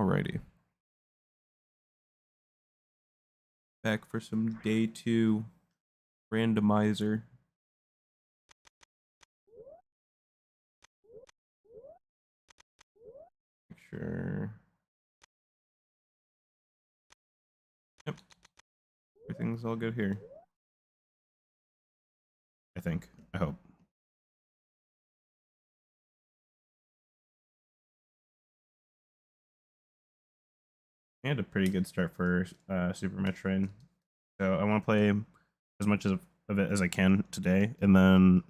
Alrighty. Back for some day 2 randomizer. Make sure. Yep. Everything's all good here. I think. I hope. I had a pretty good start for Super Metroid. So I want to play as much of it as I can today, and then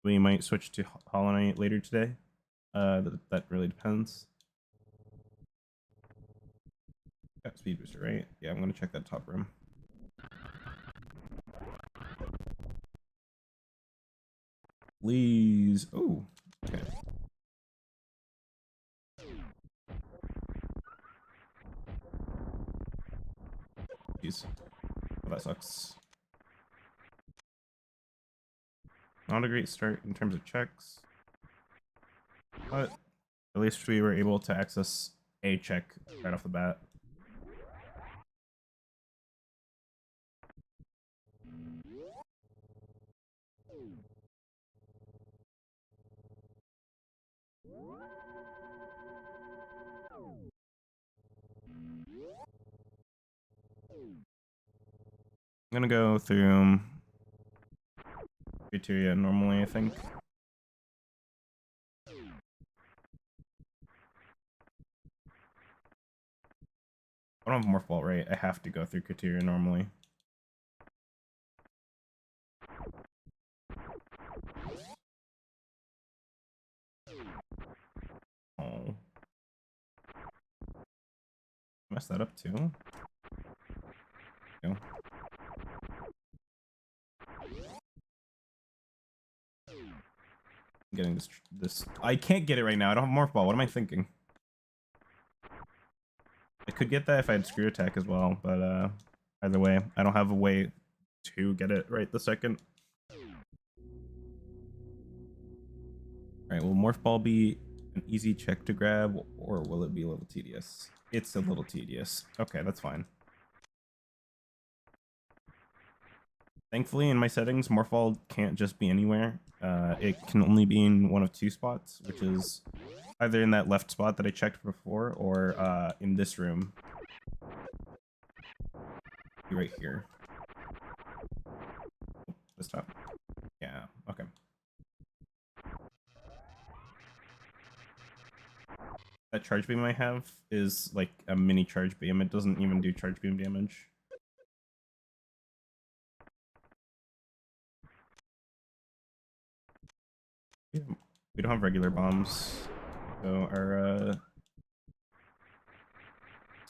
we might switch to Hollow Knight later today. That really depends. Got speed booster, right? Yeah, I'm gonna check that top room. Please. Oh, okay. Jeez. Oh, that sucks. Not a great start in terms of checks, but at least we were able to access a check right off the bat. I'm gonna go through criteria normally, I think. I don't have Morph Ball, right? I have to go through criteria normally. Oh. Messed that up too. Go. I'm getting this. I can't get it right now. I don't have Morph Ball. What am I thinking? I could get that if I had Screw Attack as well, but either way, I don't have a way to get it right the second. Alright, will Morph Ball be an easy check to grab, or will it be a little tedious? It's a little tedious. Okay, that's fine. Thankfully, in my settings, Morph Ball can't just be anywhere. It can only be in one of 2 spots, which is either in that left spot that I checked before, or in this room. Right here. This top. Yeah, okay. That charge beam I have is like a mini charge beam. It doesn't even do charge beam damage. We don't have regular bombs, so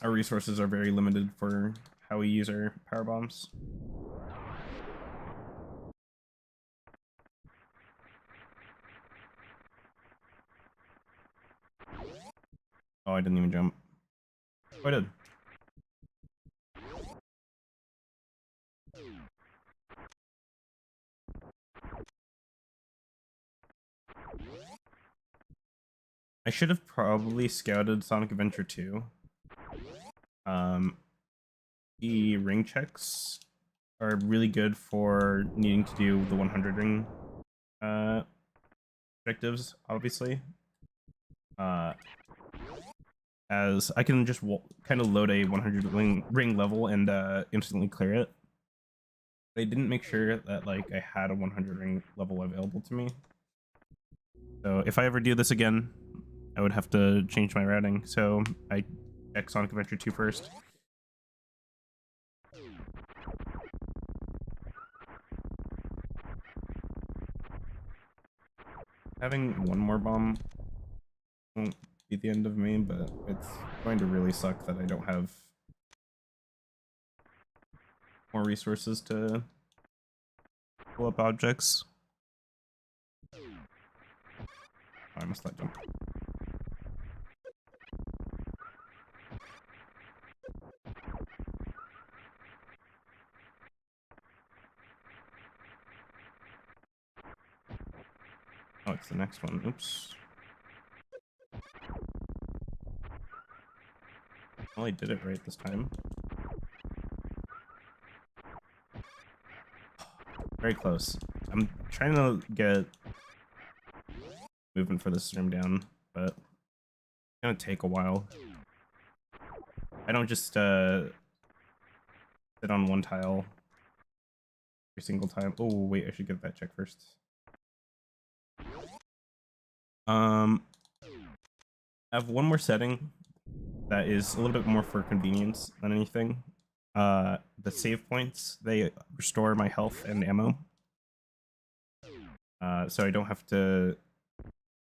our resources are very limited for how we use our power bombs. Oh, I didn't even jump. Oh, I did. I should have probably scouted Sonic Adventure 2. The ring checks are really good for needing to do the 100 ring objectives, obviously. As I can just kind of load a 100 ring level and instantly clear it. They didn't make sure that like I had a 100 ring level available to me. So if I ever do this again, I would have to change my routing. So I check Sonic Adventure 2 first. Having one more bomb won't be the end of me, but it's going to really suck that I don't have more resources to pull up objects. Oh, I missed that jump. Oh, it's the next one. Oops. Well, I did it right this time. Very close. I'm trying to get moving for this room down, but it's gonna take a while. I don't just sit on one tile every single time. Oh wait, I should get that check first. I have one more setting that is a little bit more for convenience than anything. The save points, they restore my health and ammo. So I don't have to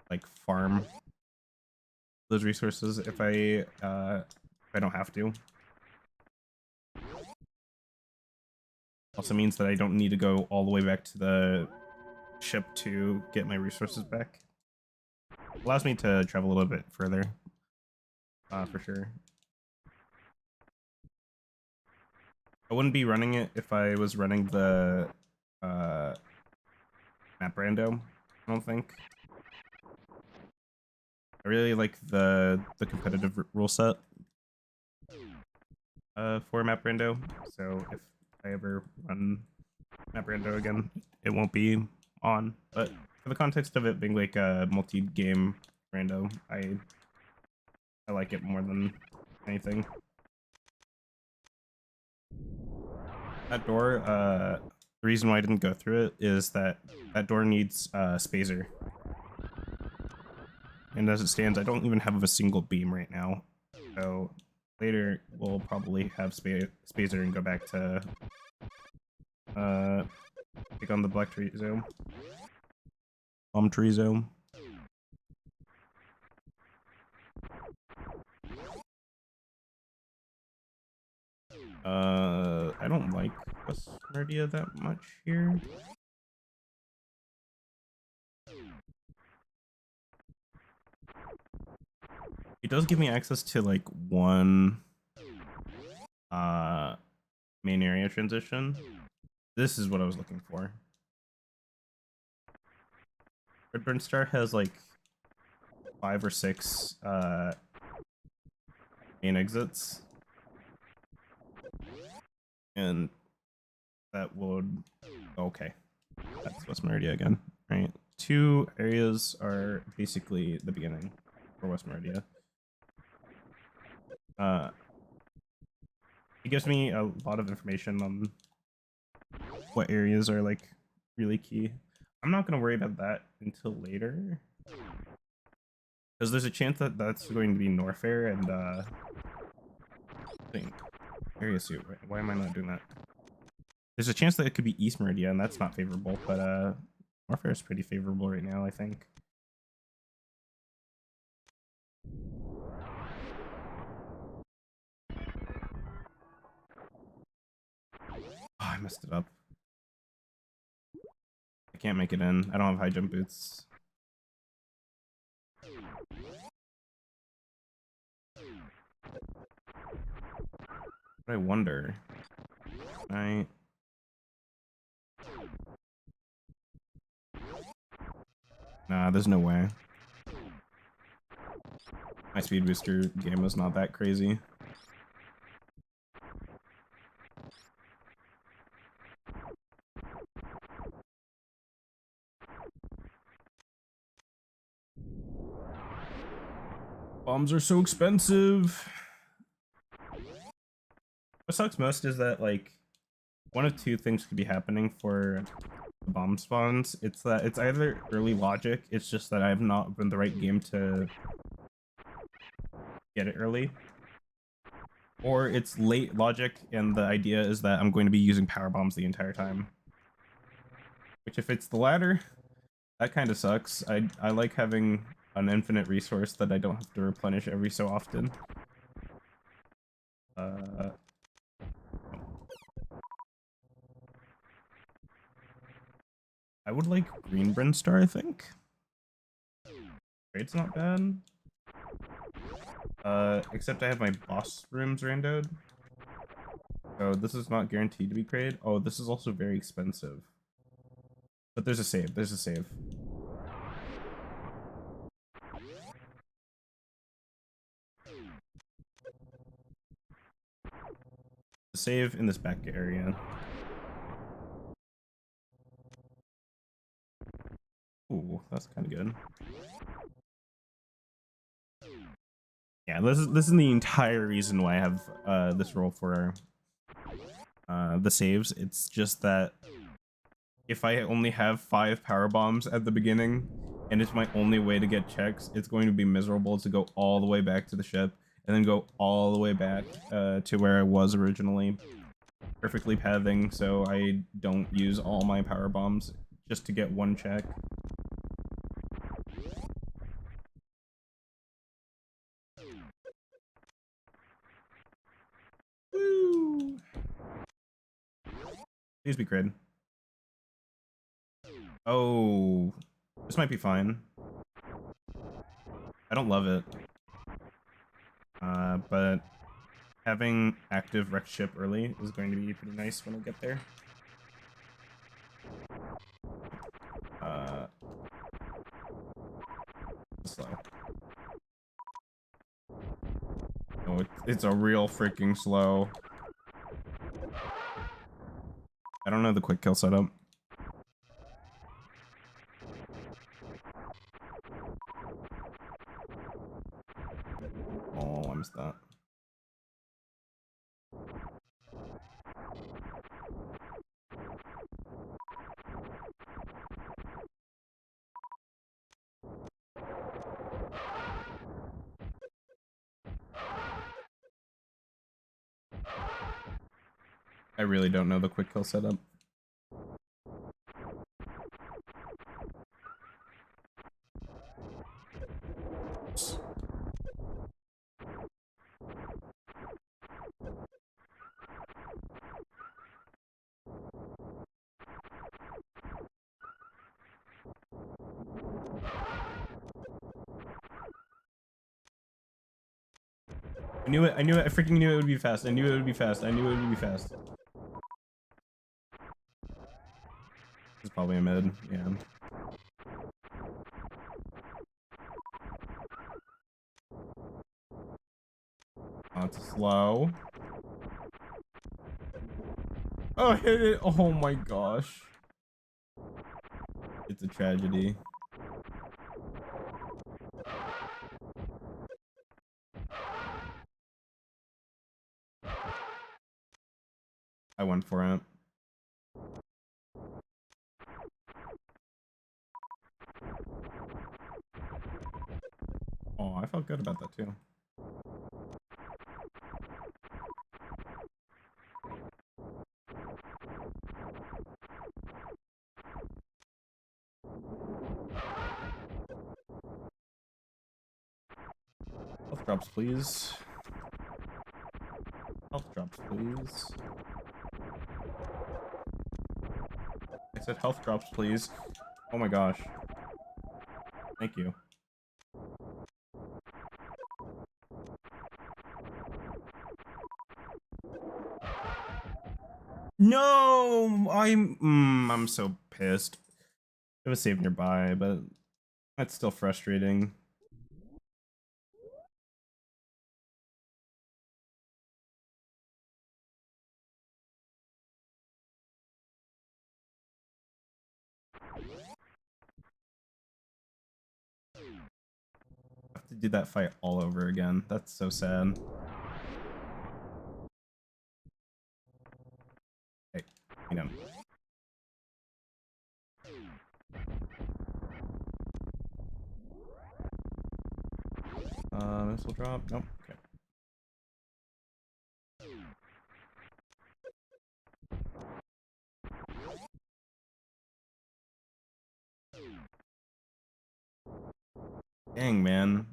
like farm those resources if I don't have to. Also means that I don't need to go all the way back to the ship to get my resources back. Allows me to travel a little bit further, for sure. I wouldn't be running it if I was running the map rando, I don't think. I really like the competitive rule set for map rando, so if I ever run map rando again, it won't be on. But for the context of it being like a multi-game rando, I like it more than anything. That door, the reason why I didn't go through it is that that door needs spazer. And as it stands, I don't even have a single beam right now. So later we'll probably have spazer and go back to pick on the black tree zone. Palm tree zone. I don't like West Meridia that much here. It does give me access to like one main area transition. This is what I was looking for. Redburn Star has like 5 or 6 main exits. And that would okay. That's West Meridia again, right? 2 areas are basically the beginning for West Meridia. It gives me a lot of information on what areas are like really key. I'm not gonna worry about that until later, because there's a chance that that's going to be Norfair and I think area suit. Why am I not doing that? There's a chance that it could be East Meridia, and that's not favorable, but Norfair is pretty favorable right now, I think. Oh, I messed it up. I can't make it in. I don't have high jump boots. But I wonder. Nah, there's no way. My speed booster game was not that crazy. Bombs are so expensive. What sucks most is that like one of 2 things could be happening for the bomb spawns. It's that it's either early logic, it's just that I have not been the right game to get it early, or it's late logic and the idea is that I'm going to be using power bombs the entire time. Which if it's the latter, that kind of sucks. I like having an infinite resource that I don't have to replenish every so often. I would like green Brinstar, I think. Trade's not bad. Except I have my boss rooms randoed. So this is not guaranteed to be crate. Oh, this is also very expensive. But there's a save. There's a save. Save in this back area. Ooh, that's kind of good. Yeah, this is the entire reason why I have this roll for the saves. It's just that if I only have 5 power bombs at the beginning and it's my only way to get checks, it's going to be miserable to go all the way back to the ship and then go all the way back to where I was originally, perfectly pathing so I don't use all my power bombs just to get 1 check. Woo! Please be crit. Oh, this might be fine. I don't love it. But having active wrecked ship early is going to be pretty nice when I get there. Slow. Oh, it's a real freaking slow. I don't know the quick kill setup. Oh, I missed that. I really don't know the quick kill setup. I knew it, I freaking knew it would be fast. I knew it would be fast. I knew it would be fast. It's probably a mid, yeah. Oh, it's slow. Oh, hit it. Oh my gosh. It's a tragedy. I went for it. Oh, I felt good about that too. Health drops, please. Health drops, please. I said health drops, please. Oh my gosh. Thank you. No, I'm so pissed. It was saved nearby, but that's still frustrating. I have to do that fight all over again. That's so sad. Hey, hang on. This will drop. Nope. Okay. Dang, man.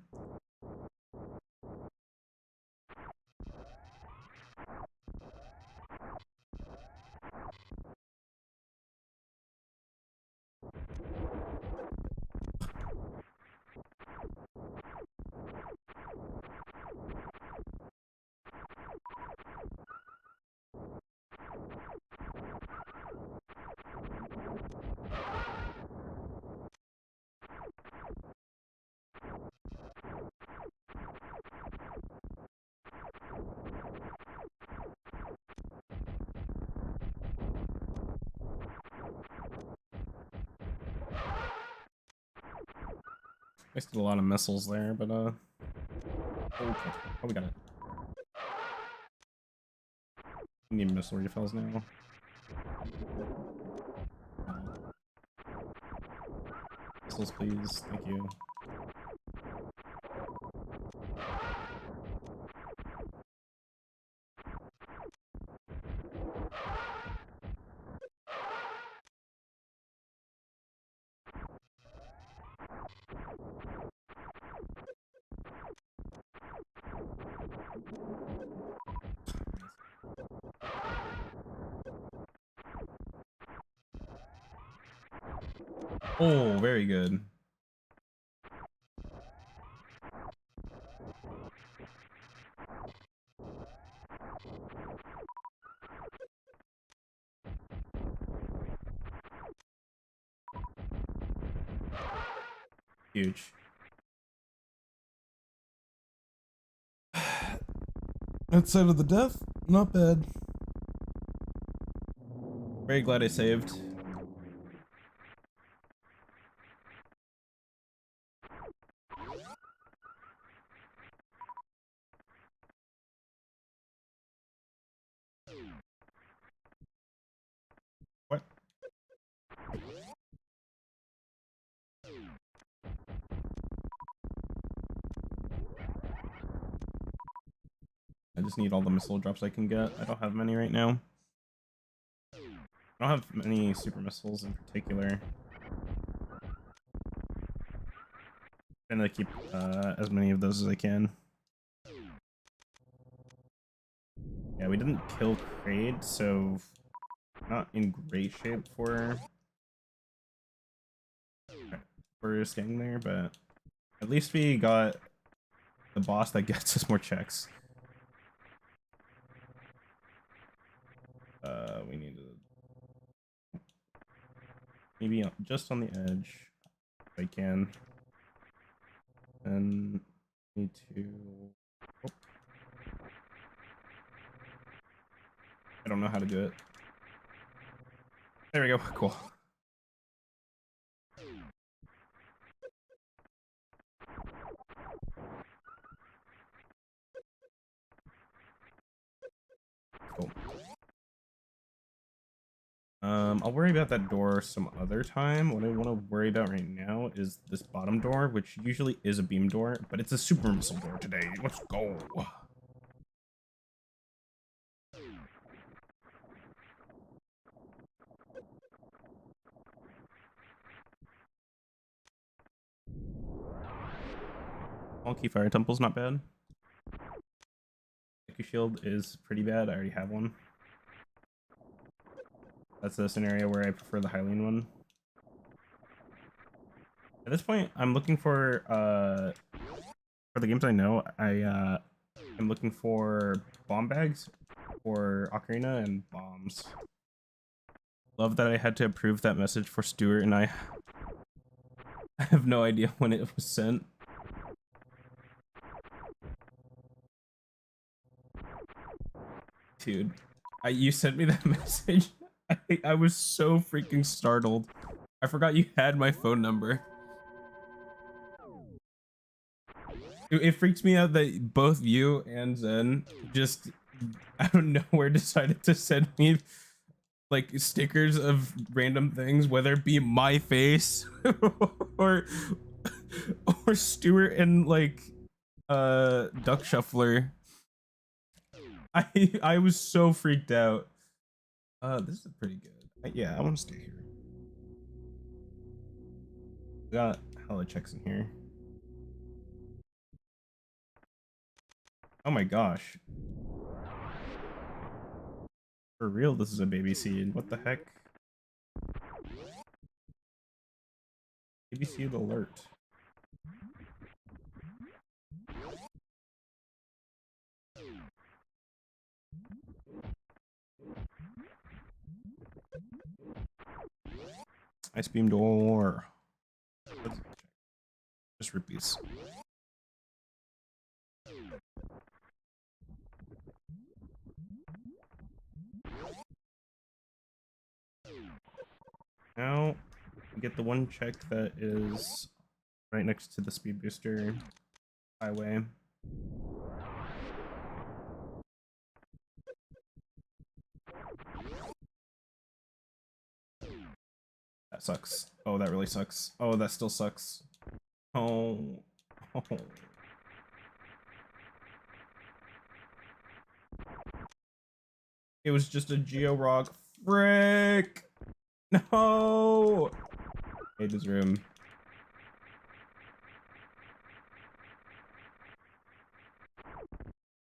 Wasted a lot of missiles there, but okay. Oh, we got it. We need missile refills now. Missiles, please. Thank you. Oh, very good. Huge. Outside of the death, not bad. Very glad I saved. What? I just need all the missile drops I can get. I don't have many right now. I don't have many super missiles in particular. I'm trying to keep as many of those as I can. Yeah, we didn't kill Kraid, so not in great shape for staying there, but at least we got the boss that gets us more checks. We need to maybe just on the edge if I can. And need to. Oh. I don't know how to do it. There we go. Cool. Cool. I'll worry about that door some other time. What I want to worry about right now is this bottom door, which usually is a beam door, but it's a super missile door today. Let's go. Wonky Fire Temple's not bad. Iku Shield is pretty bad. I already have one. That's a scenario where I prefer the Hylian one. At this point, I'm looking for the games I know, I'm looking for bomb bags for Ocarina and bombs. Love that I had to approve that message for Stuart and I have no idea when it was sent. Dude, you sent me that message. I was so freaking startled. I forgot you had my phone number. It freaks me out that both you and Zen just out of nowhere decided to send me like stickers of random things, whether it be my face or Stuart and like Duck Shuffler. I was so freaked out. This is pretty good. Yeah, I want to stay here. We got hella checks in here. Oh my gosh. For real, this is a baby seed. What the heck? Baby seed alert. Ice beam door. Just rupees. Now, get the one check that is right next to the speed booster highway. That sucks. Oh, that really sucks. Oh, that still sucks. Oh. Oh. It was just a Geo Rock. Frick! No! Hey, this room.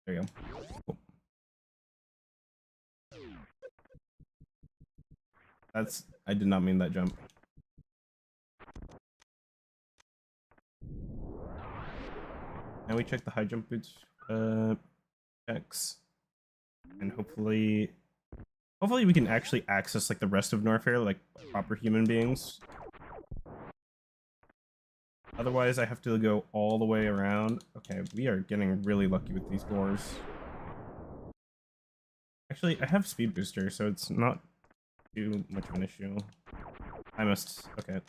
There you go. Cool. That's... I did not mean that jump. Now we check the high jump boots checks. And hopefully we can actually access like the rest of Norfair like proper human beings. Otherwise I have to go all the way around. Okay, we are getting really lucky with these doors. Actually, I have speed booster, so it's not too much of an issue. I must... Okay.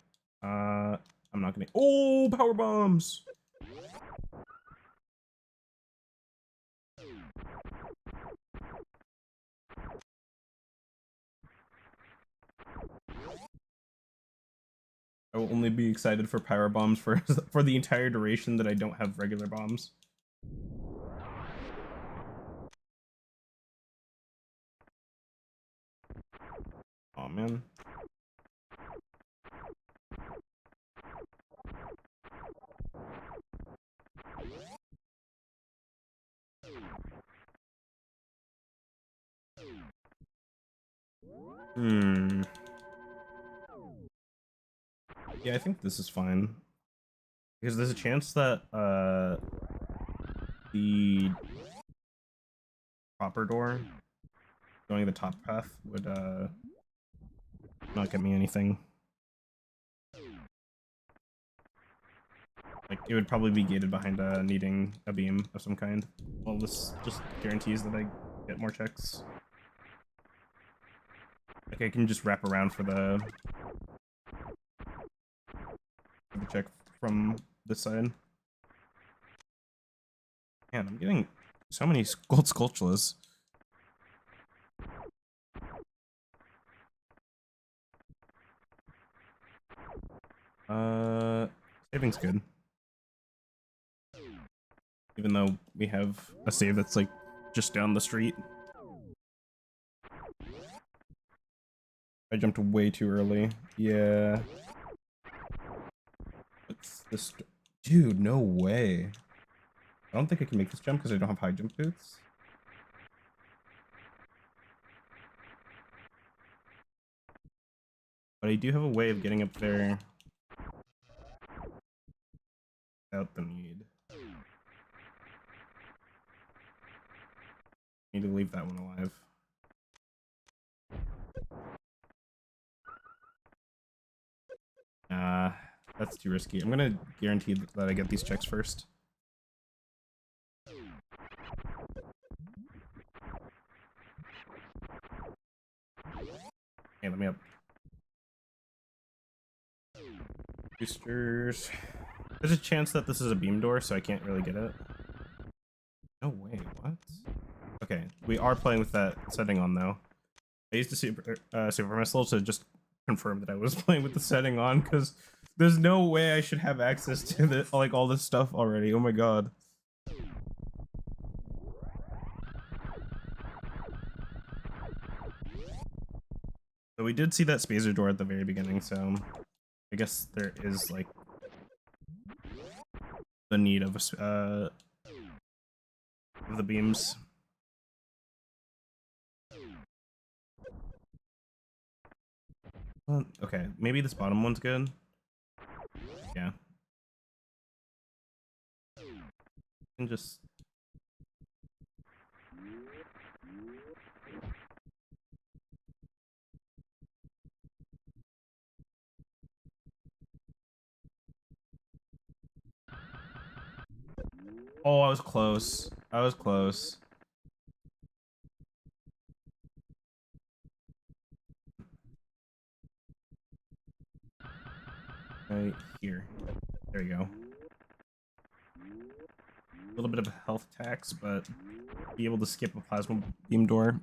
I'm not gonna... Oh, power bombs! I will only be excited for power bombs for the entire duration that I don't have regular bombs. Oh man. Yeah, I think this is fine. Because there's a chance that the proper door going the top path would not get me anything. Like it would probably be gated behind needing a beam of some kind. Well, this just guarantees that I get more checks. Like I can just wrap around for the check from this side. Man, I'm getting so many gold sculptures. Saving's good. Even though we have a save that's like just down the street. I jumped way too early. Yeah. What's this? Dude, no way. I don't think I can make this jump because I don't have high jump boots. But I do have a way of getting up there without the need. Need to leave that one alive. That's too risky. I'm gonna guarantee that I get these checks first. Hey, let me up. Boosters. There's a chance that this is a beam door, so I can't really get it. No way, what? Okay, we are playing with that setting on, though. I used the super missile to just confirm that I was playing with the setting on, because there's no way I should have access to the, like, all this stuff already. Oh my god. So we did see that spacer door at the very beginning, so I guess there is, like, the need of the beams. Well, okay, maybe this bottom one's good. Yeah. And just... Oh, I was close. I was close. Right here. There you go. A little bit of a health tax, but be able to skip a plasma beam door,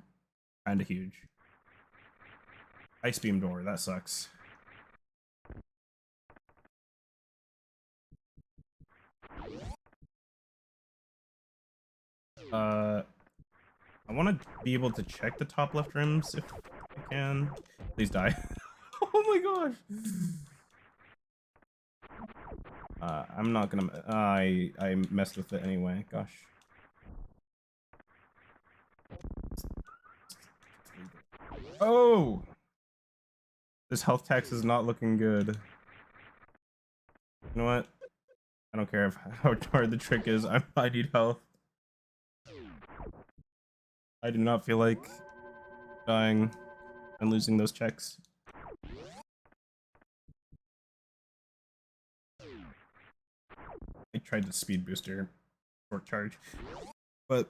kinda huge. Ice beam door, that sucks. I want to be able to check the top left rims if I can. Please die. Oh my gosh. I'm not gonna. I messed with it anyway. Gosh. Oh. This health tax is not looking good. You know what? I don't care how hard the trick is. I need health. I do not feel like dying and losing those checks. I tried the speed booster short charge, but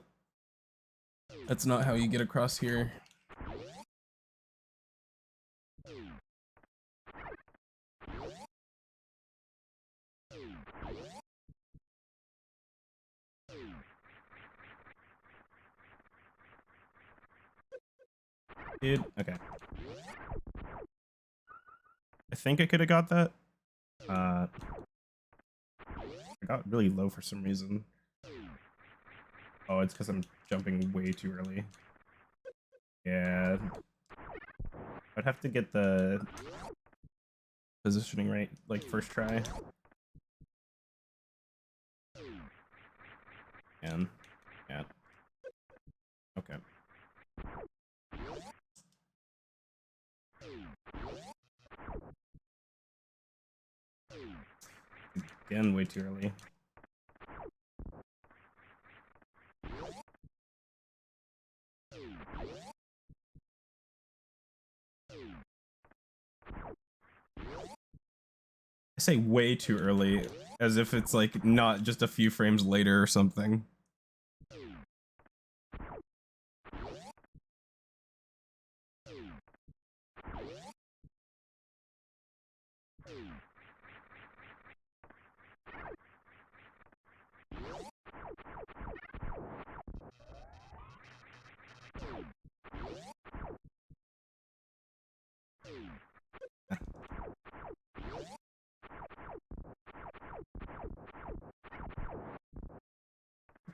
that's not how you get across here. Dude, okay. I think I could have got that. I got really low for some reason. Oh, it's because I'm jumping way too early. Yeah. I'd have to get the positioning right, like first try. And yeah. Okay. Again, way too early. I say way too early, as if it's like not just a few frames later or something.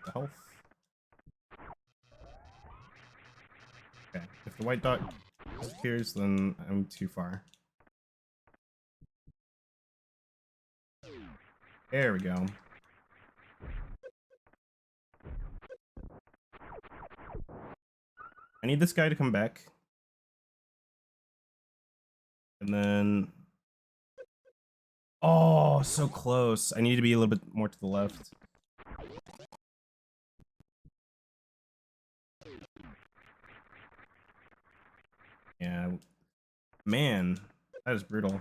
The health. Okay, if the white dot disappears, then I'm too far. There we go. I need this guy to come back. And then... Oh, so close. I need to be a little bit more to the left. Yeah. Man, that is brutal.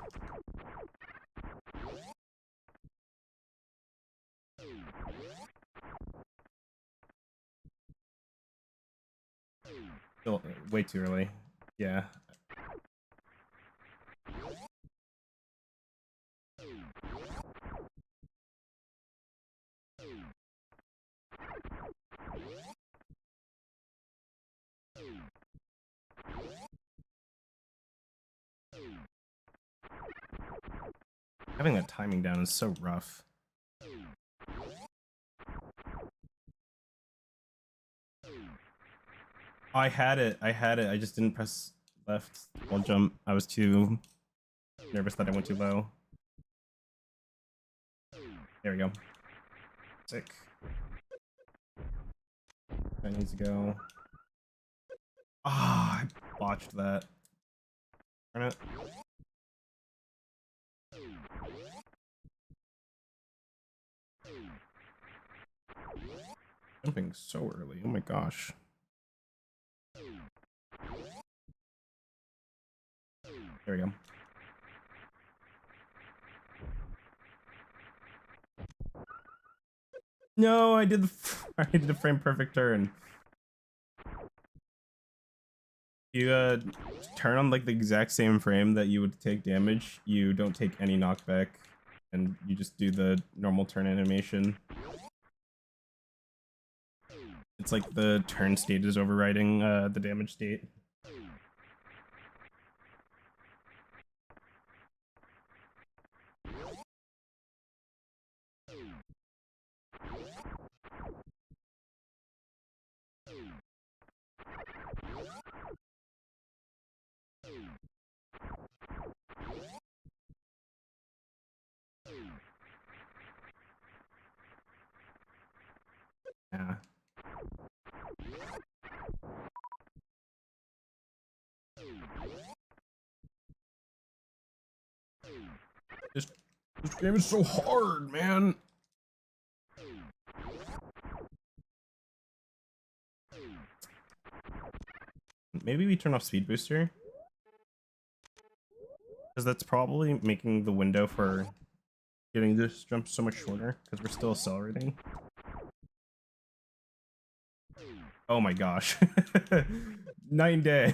Still way too early. Yeah. Having that timing down is so rough. I had it. I just didn't press left while jump. I was too nervous that I went too low. There we go. Sick. That needs to go. Ah, I botched that. Darn it. Jumping so early. Oh my gosh. There we go. No, I did the frame perfect turn. You turn on like the exact same frame that you would take damage. You don't take any knockback, and you just do the normal turn animation. It's like the turn state is overriding the damage state. Yeah. This game is so hard, man. Maybe we turn off speed booster, because that's probably making the window for getting this jump so much shorter, because we're still accelerating. Oh my gosh. Night and day.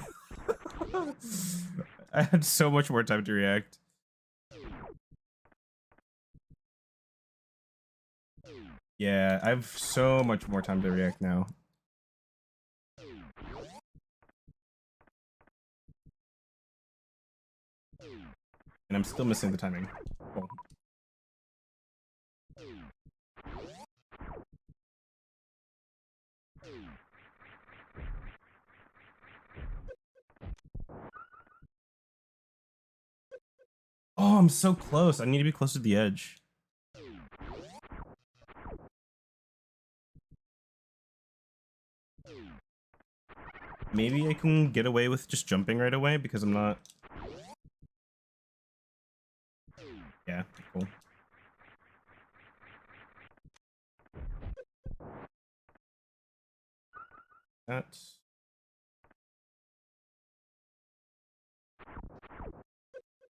I had so much more time to react. Yeah, I have so much more time to react now. And I'm still missing the timing. Cool. Oh, I'm so close. I need to be closer to the edge. Maybe I can get away with just jumping right away because I'm not... Yeah, cool. That...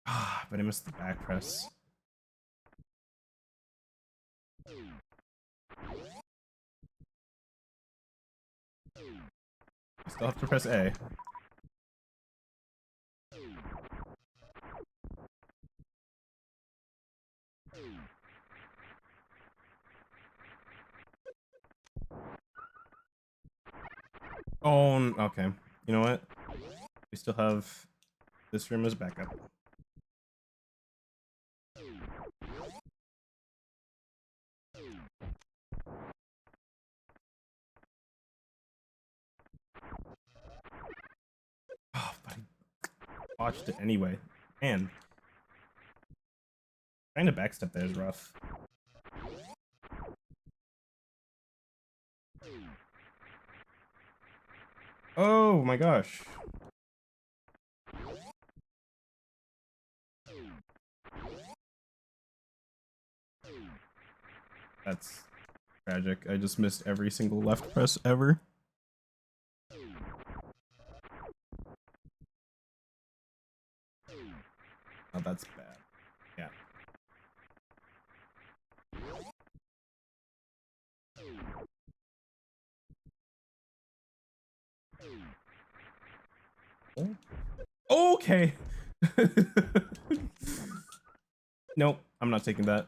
Ah, but I missed the back press. I still have to press A. Oh, okay. You know what? We still have this room as backup. Oh, but I botched it anyway. Man. Trying to backstep there is rough. Oh my gosh. That's tragic. I just missed every single left press ever. Oh, that's bad. Yeah. Okay. Nope, I'm not taking that.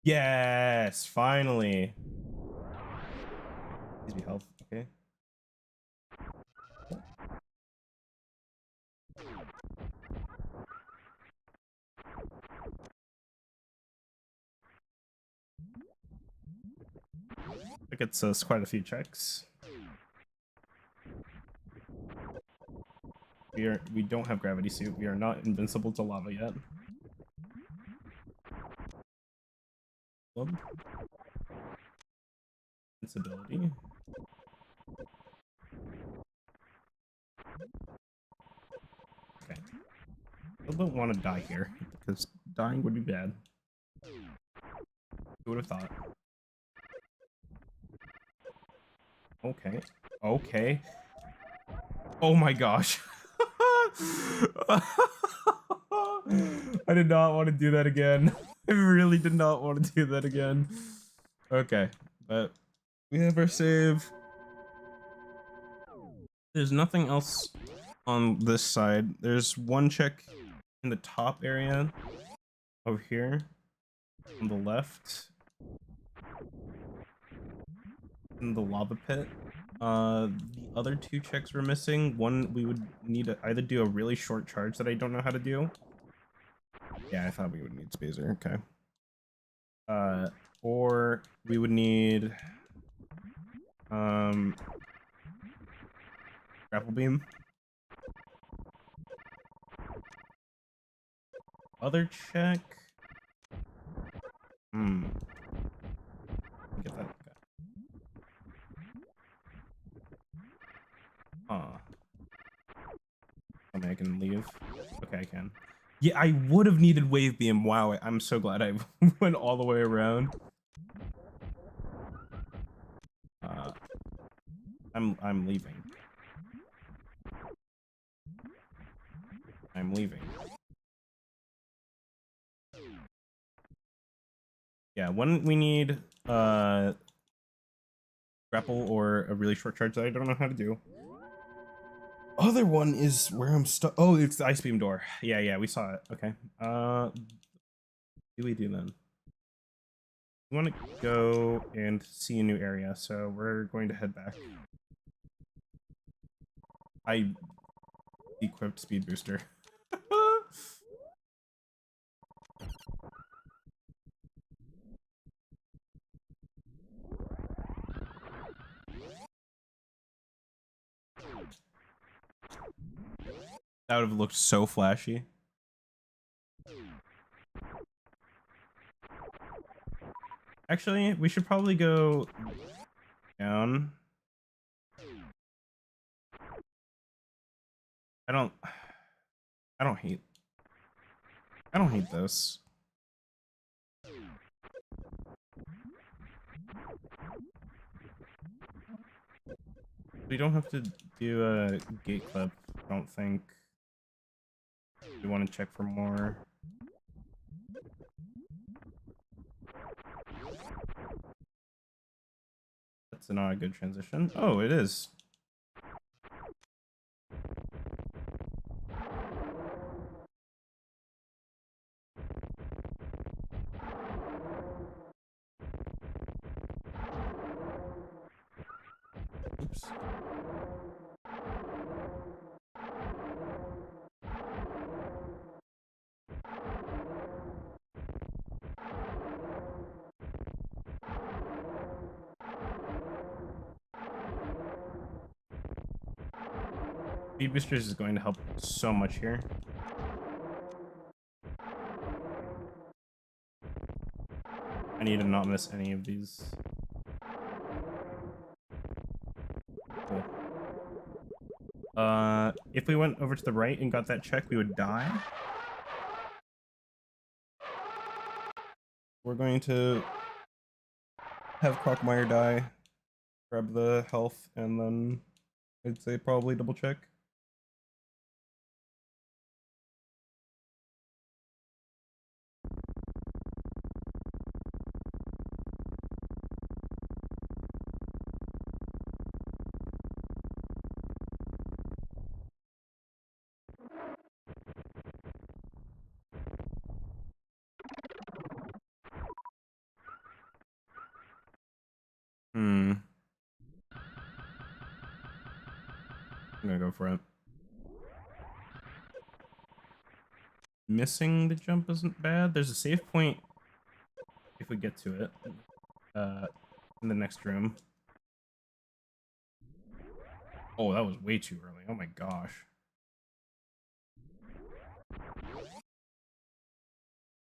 Yes, finally. Please be health. Okay. It gets us quite a few checks. We don't have gravity suit. We are not invincible to lava yet. Invincibility. Okay. I don't want to die here because dying would be bad. Who would have thought? Okay. Okay. Oh my gosh. I did not want to do that again. I really did not want to do that again. Okay, but we have our save. There's nothing else on this side. There's one check in the top area over here on the left in the lava pit. The other two checks we're missing. One, we would need to either do a really short charge that I don't know how to do. Yeah, I thought we would need Spazer. Okay. Or we would need grapple beam. Other check. Get that. I mean, I can leave. Okay, I can. Yeah, I would have needed wave beam. Wow, I'm so glad I went all the way around. I'm leaving. I'm leaving. Yeah, one we need grapple or a really short charge that I don't know how to do. Other one is where I'm stuck. Oh, it's the ice beam door. Yeah, we saw it. Okay. Do we do then? We want to go and see a new area, so we're going to head back. I equipped speed booster. That would have looked so flashy. Actually, we should probably go down. I don't hate this. We don't have to do a gate clip, I don't think. We want to check for more. That's not a good transition. Oh, it is. Oops. Speed boosters is going to help so much here. I need to not miss any of these. Cool. If we went over to the right and got that check, we would die. We're going to have Quagmire die, grab the health, and then I'd say probably double check. I'm gonna go for it. Missing the jump isn't bad. There's a save point if we get to it. In the next room. Oh, that was way too early. Oh my gosh.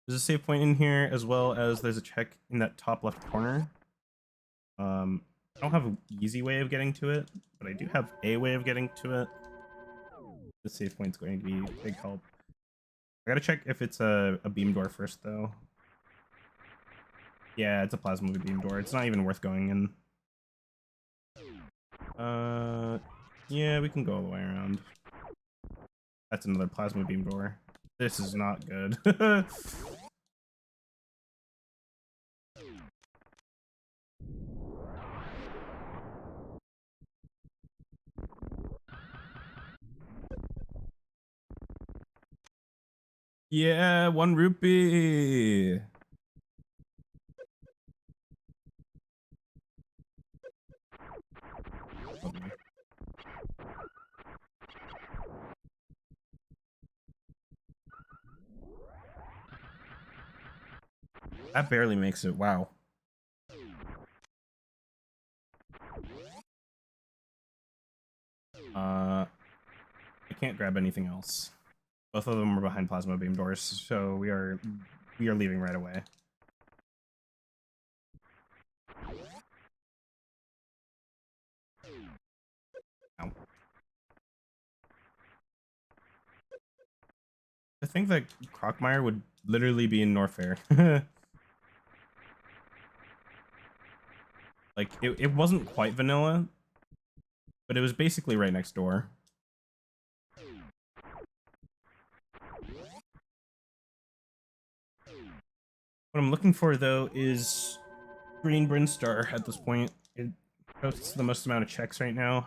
There's a save point in here, as well as there's a check in that top left corner. I don't have an easy way of getting to it, but I do have a way of getting to it. The save point's going to be a big help. I gotta check if it's a beam door first, though. Yeah, it's a plasma beam door. It's not even worth going in. Yeah, we can go all the way around. That's another plasma beam door. This is not good. Yeah, 1 rupee. Lovely. That barely makes it. Wow. I can't grab anything else. Both of them are behind plasma beam doors, so we are leaving right away. Ow. I think that Crockmire would literally be in Norfair. Like, it wasn't quite vanilla, but it was basically right next door. What I'm looking for, though, is Green Brinstar at this point. It hosts the most amount of checks right now.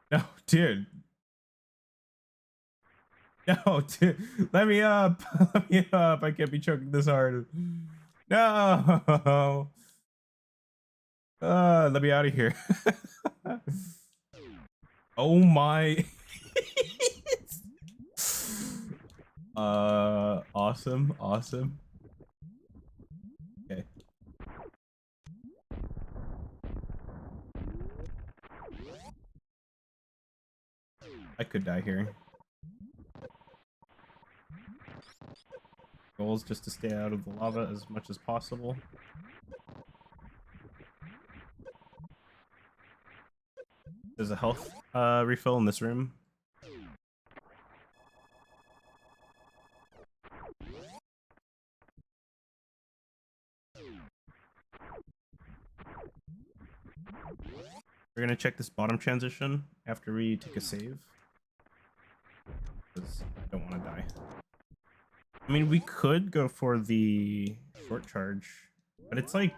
No, dude. No, dude. Let me up. Let me up. I can't be choking this hard. No. Let me out of here. Oh my. Awesome. Awesome. Okay. I could die here. Goal is just to stay out of the lava as much as possible. There's a health refill in this room. We're gonna check this bottom transition after we take a save. Because I don't want to die. I mean, we could go for the short charge, but it's like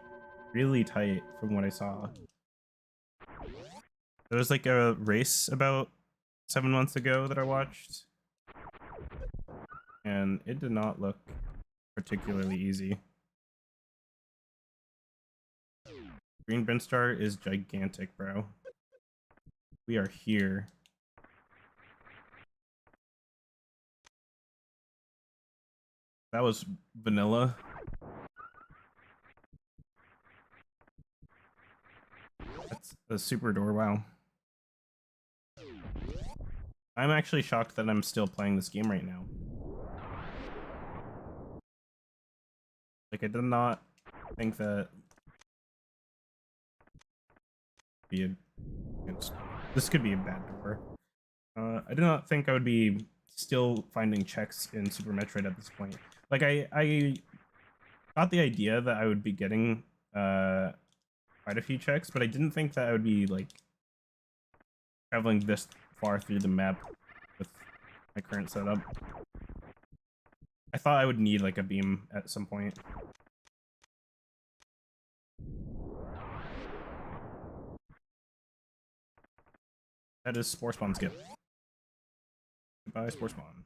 really tight from what I saw. There was like a race about 7 months ago that I watched, and it did not look particularly easy. Green Brinstar is gigantic, bro. We are here. That was vanilla. That's a super door, wow. I'm actually shocked that I'm still playing this game right now. Like, I did not think that this could be a bad door. I did not think I would be still finding checks in Super Metroid at this point. Like, I got the idea that I would be getting quite a few checks, but I didn't think that I would be like traveling this far through the map with my current setup. I thought I would need like a beam at some point. That is Spore Spawn skip. Goodbye, Spore Spawn.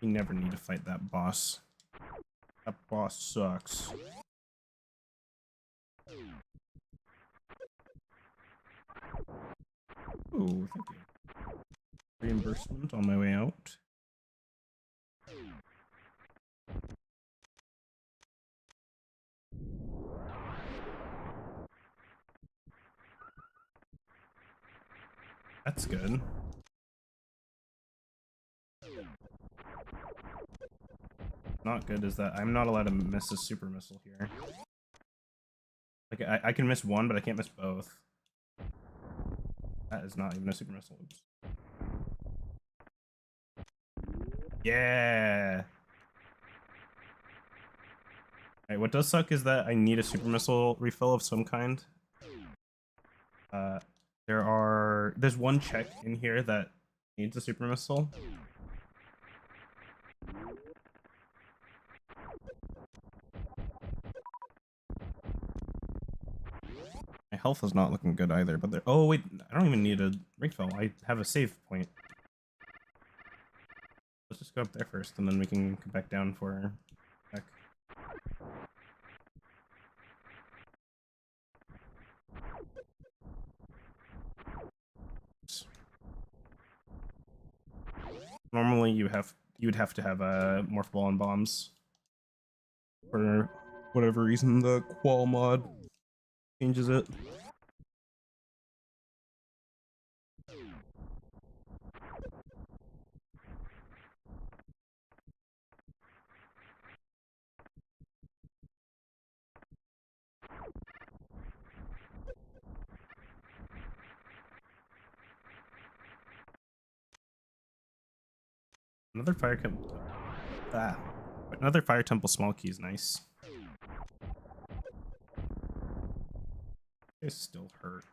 You never need to fight that boss. That boss sucks. Oh, thank you. Reimbursement on my way out. That's good. Not good is that I'm not allowed to miss a super missile here. Like, I can miss one, but I can't miss both. That is not even a super missile. Oops. Yeah! Alright, what does suck is that I need a super missile refill of some kind. There's one check in here that needs a super missile. My health is not looking good either, but oh wait, I don't even need a refill. I have a save point. Let's just go up there first, and then we can come back down for check. Normally, you would have to have a morph ball and bombs. For whatever reason, the qual mod changes it. Another fire temple. Another fire temple small key is nice. They still hurt.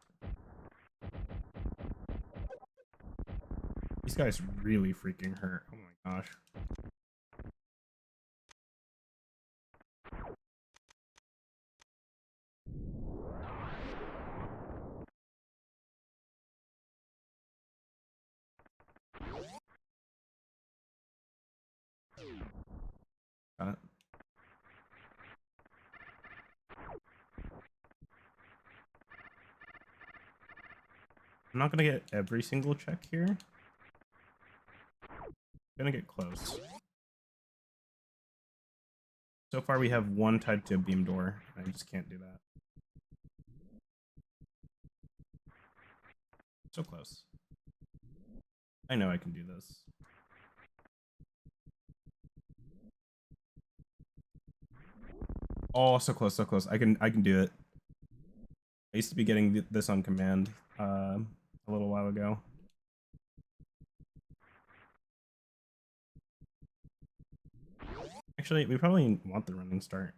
These guys really freaking hurt. Oh my gosh. Got it. I'm not gonna get every single check here. I'm gonna get close. So far we have one tied to a beam door. I just can't do that. So close. I know I can do this. Oh, so close, so close. I can do it. I used to be getting this on command a little while ago. Actually, we probably want the running start.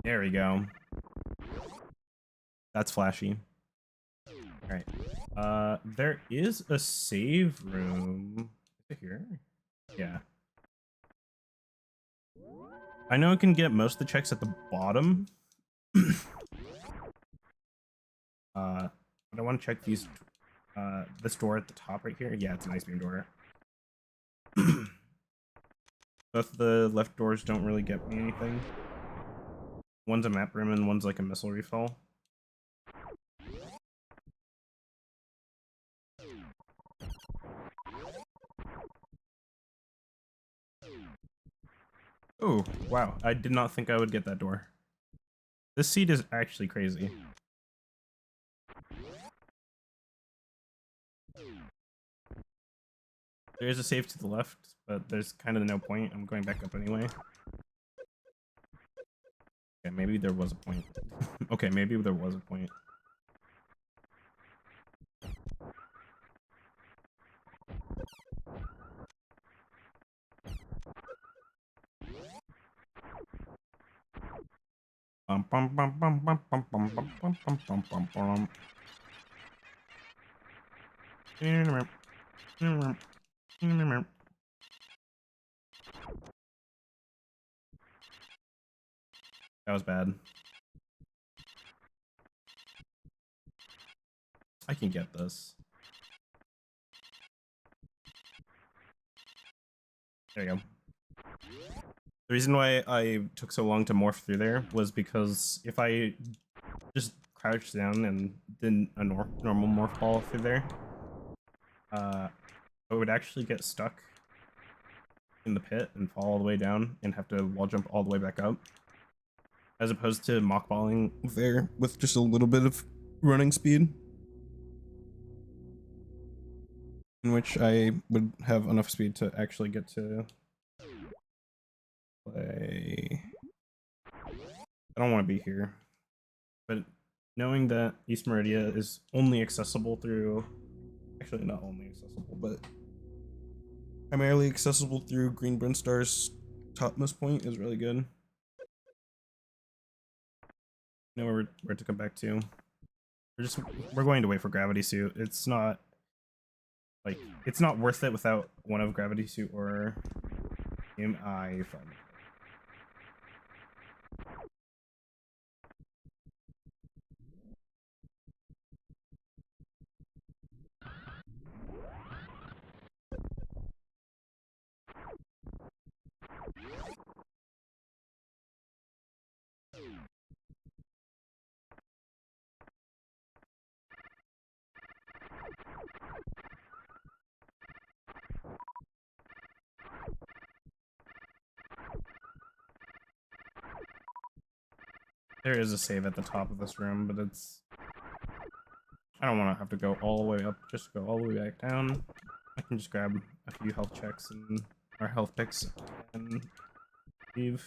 There we go. That's flashy. Alright. There is a save room. Is it here? Yeah. I know I can get most of the checks at the bottom. But I want to check these. This door at the top right here. Yeah, it's an ice beam door. Both the left doors don't really get me anything. One's a map room and one's like a missile refill. Oh, wow. I did not think I would get that door. This seat is actually crazy. There is a save to the left, but there's kind of no point. I'm going back up anyway. Okay, maybe there was a point. Okay, maybe there was a point. Bum bum bum bum bum bum bum bum bum bum bum bum bum. That was bad. I can get this. There you go. The reason why I took so long to morph through there was because if I just crouched down and did a normal morph ball through there, I would actually get stuck in the pit and fall all the way down and have to wall jump all the way back up. As opposed to mockballing there with just a little bit of running speed. In which I would have enough speed to actually get to play. I don't want to be here. But knowing that East Meridia is only accessible through Actually, not only accessible, but primarily accessible through Green Brinstar's topmost point is really good. You know where to come back to. We're going to wait for Gravity Suit. It's not like it's not worth it without one of Gravity Suit or Game I found. There is a save at the top of this room, but it's... I don't want to have to go all the way up, just go all the way back down. I can just grab a few health checks and our health picks and leave.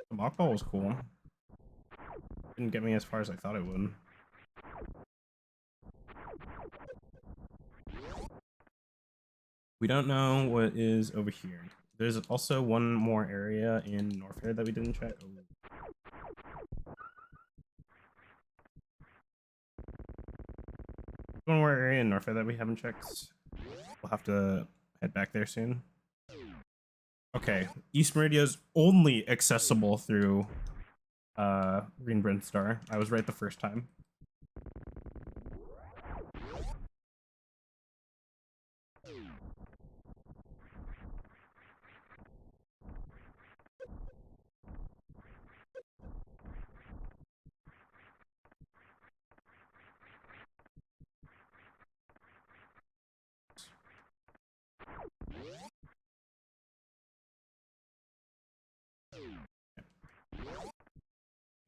The mock ball was cool. Didn't get me as far as I thought it would. We don't know what is over here. There's also one more area in Norfair that we didn't check. Oh. One more area in Norfair that we haven't checked. We'll have to head back there soon. Okay, East Meridia is only accessible through Green Brinstar. I was right the first time.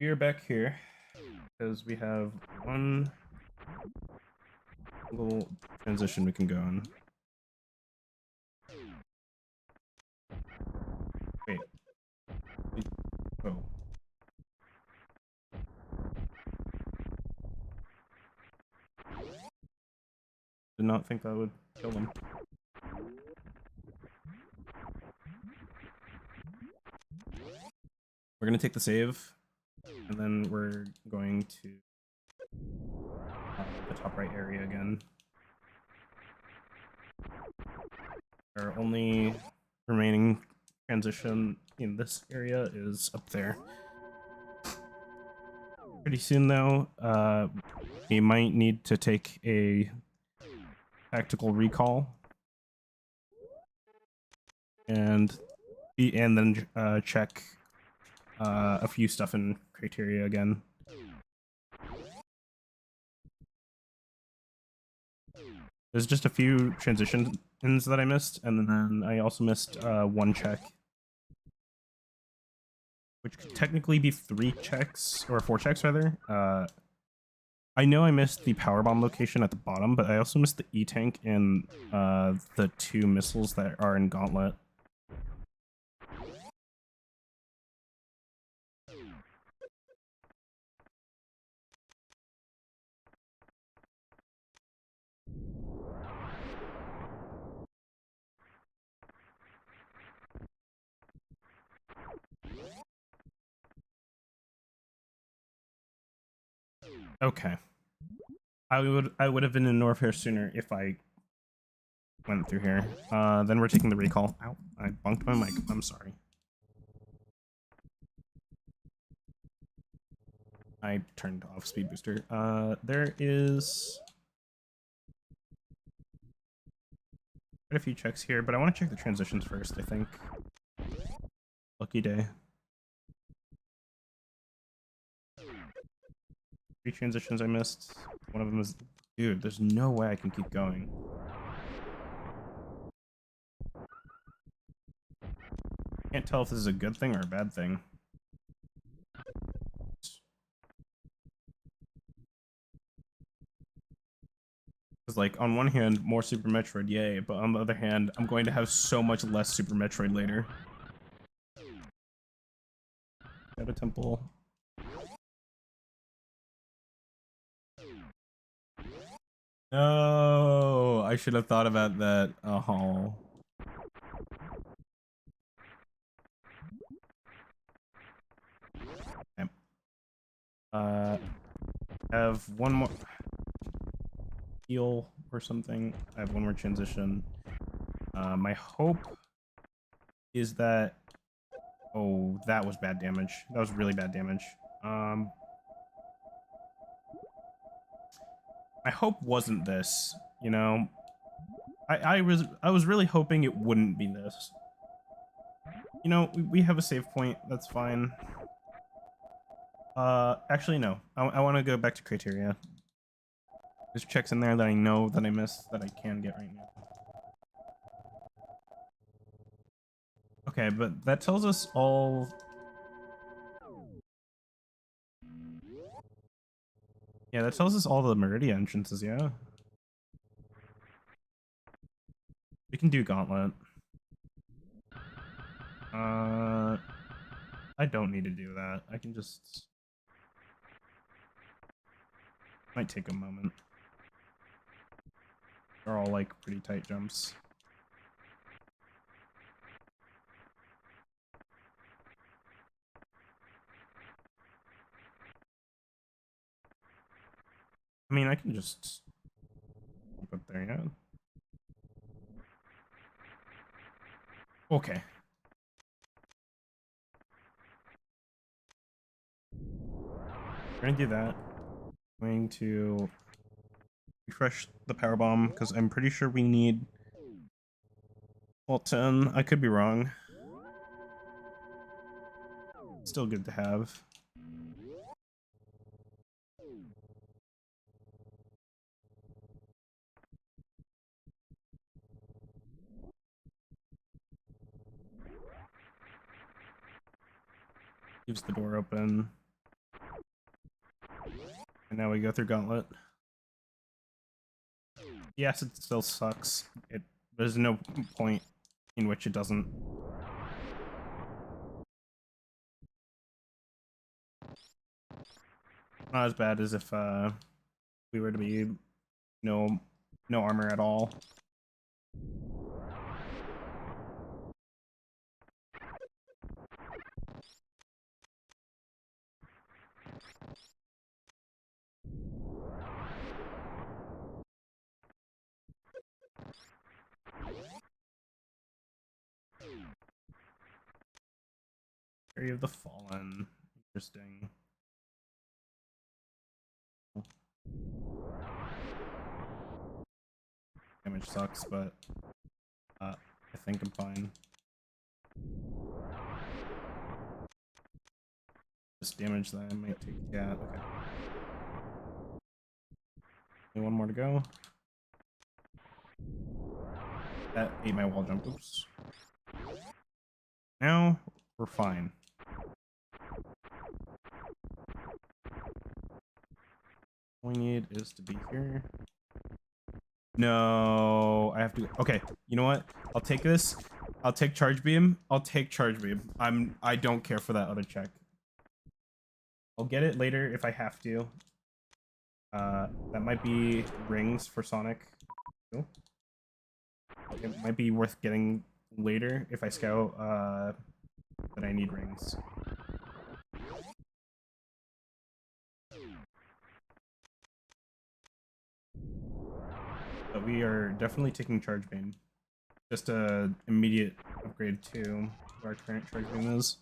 We're back here because we have one little transition we can go on. Wait. Oh. Did not think that would kill them. We're gonna take the save, and then we're going to the top right area again. Our only remaining transition in this area is up there. Pretty soon, though, we might need to take a tactical recall and then check a few stuff in criteria again. There's just a few transitions that I missed, and then I also missed one check, which could technically be 3 checks, or 4 checks rather. I know I missed the power bomb location at the bottom, but I also missed the E-tank and the 2 missiles that are in Gauntlet. Okay. I would have been in Norfair sooner if I went through here. Then we're taking the recall. Ow, I bunked my mic. I'm sorry. I turned off speed booster. There is quite a few checks here, but I want to check the transitions first, I think. Lucky day. 3 transitions I missed. One of them is... Dude, there's no way I can keep going. Can't tell if this is a good thing or a bad thing. Because, like, on one hand, more Super Metroid, yay, but on the other hand, I'm going to have so much less Super Metroid later. Got a temple. No, I should have thought about that. Oh. Okay. Have one more heal or something. I have one more transition. My hope is that. Oh, that was bad damage. That was really bad damage. My hope wasn't this, you know. I was really hoping it wouldn't be this. You know, we have a save point. That's fine. Actually no. I want to go back to criteria. There's checks in there that I know that I missed that I can get right now. Okay, but that tells us all. Yeah, that tells us all the Meridia entrances, yeah. We can do Gauntlet. I don't need to do that. I can just... Might take a moment. They're all like pretty tight jumps. I mean, I can just keep up there, yeah. Okay. We're gonna do that. I'm going to refresh the power bomb because I'm pretty sure we need 10. I could be wrong. Still good to have. Leaves the door open. And now we go through Gauntlet. Yes, it still sucks. There's no point in which it doesn't. Not as bad as if we were to be no armor at all. Area of the Fallen. Interesting. Damage sucks, but I think I'm fine. This damage that I might take. Yeah, okay. Only one more to go. That ate my wall jump. Oops. Now we're fine. All we need is to be here. No, I have to. Okay, you know what? I'll take this. I'll take charge beam. I'll take charge beam. I don't care for that other check. I'll get it later if I have to. That might be rings for Sonic. It might be worth getting later if I scout that I need rings. But we are definitely taking charge beam. Just a immediate upgrade to our current charge beam is.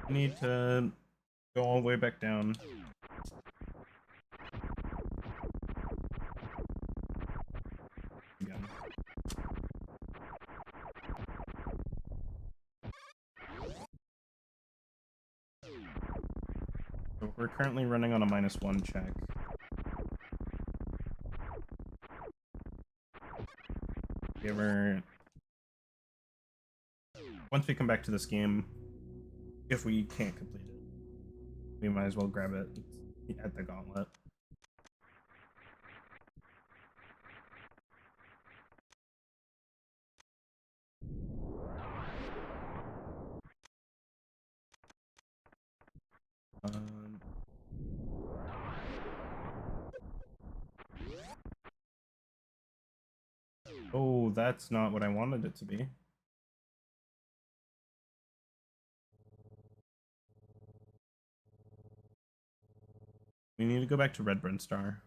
I need to go all the way back down. Again. So we're currently running on a -1 check. Once we come back to this game, if we can't complete it, we might as well grab it at the gauntlet. Oh, that's not what I wanted it to be. We need to go back to Red Burn Star.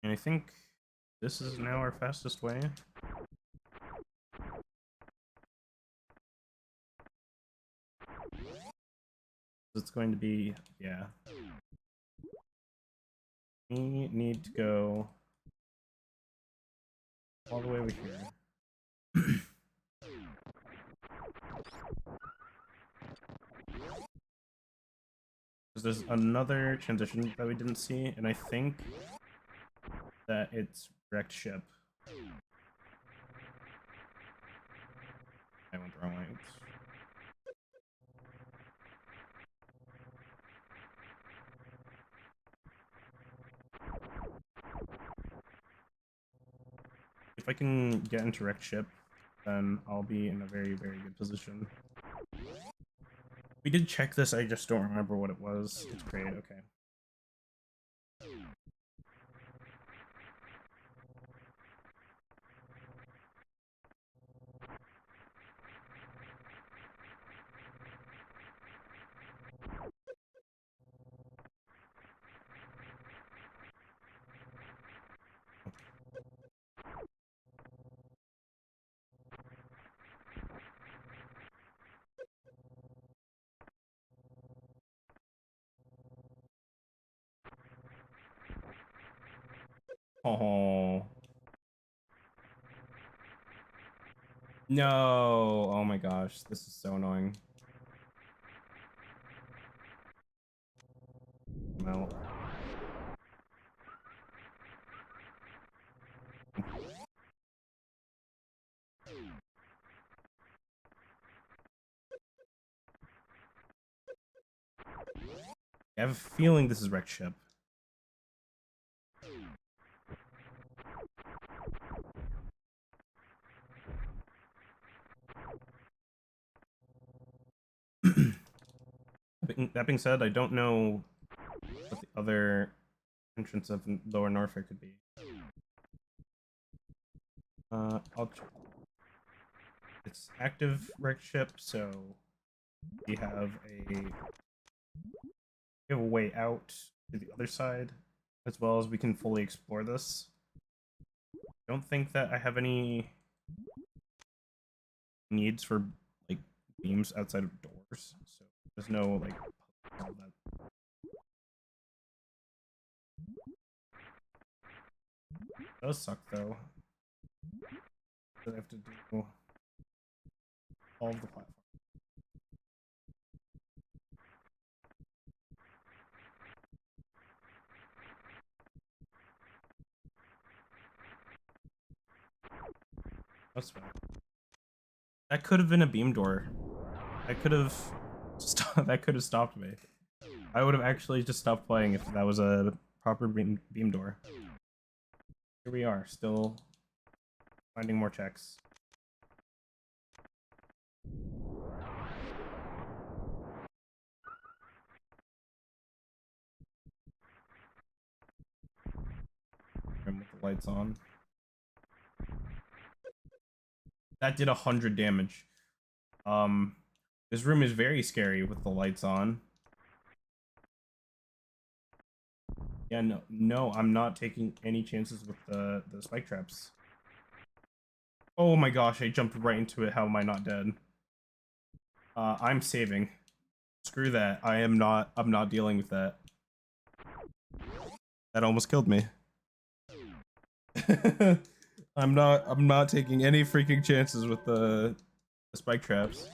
And I think this is now our fastest way. It's going to be, yeah. We need to go all the way over here. There's another transition that we didn't see, and I think that it's wrecked ship. I went the wrong way. If I can get into wrecked ship, then I'll be in a very, very good position. We did check this, I just don't remember what it was. It's great, okay. Oh. No. Oh my gosh, this is so annoying. Melt. I have a feeling this is wrecked ship. That being said, I don't know what the other entrance of Lower Norfolk could be. I'll check. It's active wrecked ship, so we have a way out to the other side, as well as we can fully explore this. I don't think that I have any needs for like beams outside of doors, so there's no like all that. It does suck though. I have to do all of the platforms. That's fine. That could have been a beam door. That could have stopped me. I would have actually just stopped playing if that was a proper beam door. Here we are, still finding more checks. And with the lights on. That did 100 damage. This room is very scary with the lights on. Yeah, no, I'm not taking any chances with the spike traps. Oh my gosh, I jumped right into it. How am I not dead? I'm saving. Screw that. I'm not dealing with that. That almost killed me. I'm not taking any freaking chances with the spike traps.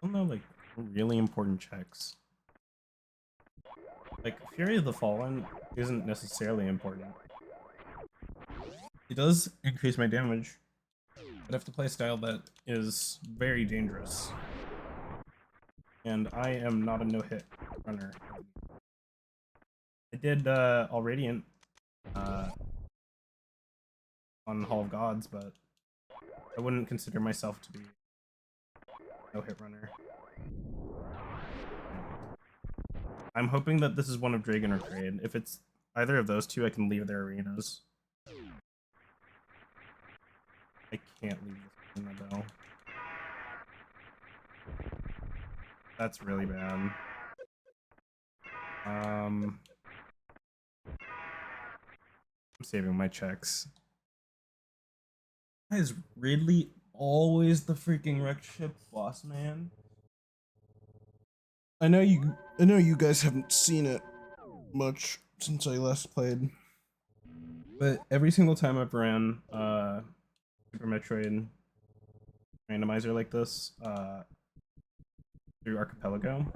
don't know, like, really important checks. Like, Fury of the Fallen isn't necessarily important. It does increase my damage, but I have to play a style that is very dangerous. And I am not a no-hit runner. I did All Radiant on Hall of Gods, but I wouldn't consider myself to be a no-hit runner. I'm hoping that this is one of Dragon or Trade. If it's either of those two, I can leave their arenas. I can't leave this arena, though. That's really bad. I'm saving my checks. Why is Ridley always the freaking wreck ship boss, man? I know you guys haven't seen it much since I last played. But every single time I've ran Super Metroid randomizer like this, through Archipelago,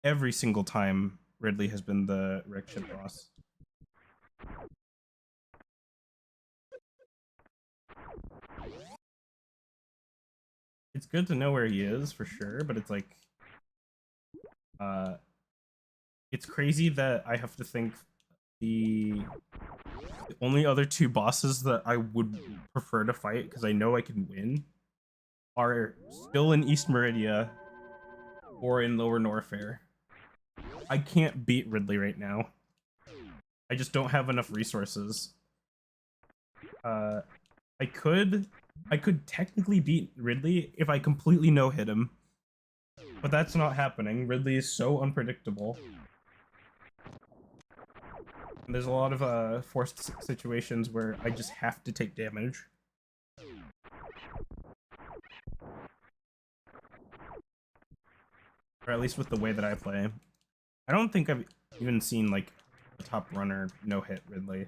every single time Ridley has been the wreck ship boss. It's good to know where he is for sure, but it's like, it's crazy that I have to think the only other two bosses that I would prefer to fight, because I know I can win, are still in East Meridia or in Lower Norfair. I can't beat Ridley right now. I just don't have enough resources. I could technically beat Ridley if I completely no-hit him. But that's not happening. Ridley is so unpredictable. And there's a lot of forced situations where I just have to take damage. Or at least with the way that I play. I don't think I've even seen like a top runner no-hit Ridley.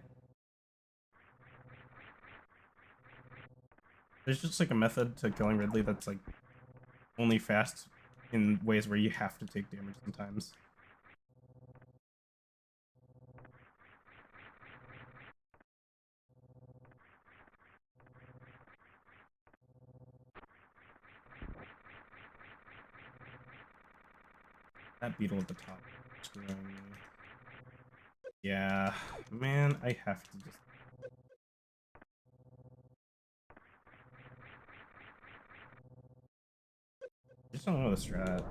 There's just like a method to killing Ridley that's like only fast in ways where you have to take damage sometimes. That beetle at the top. Yeah, man, I have to just... I just don't know the strat.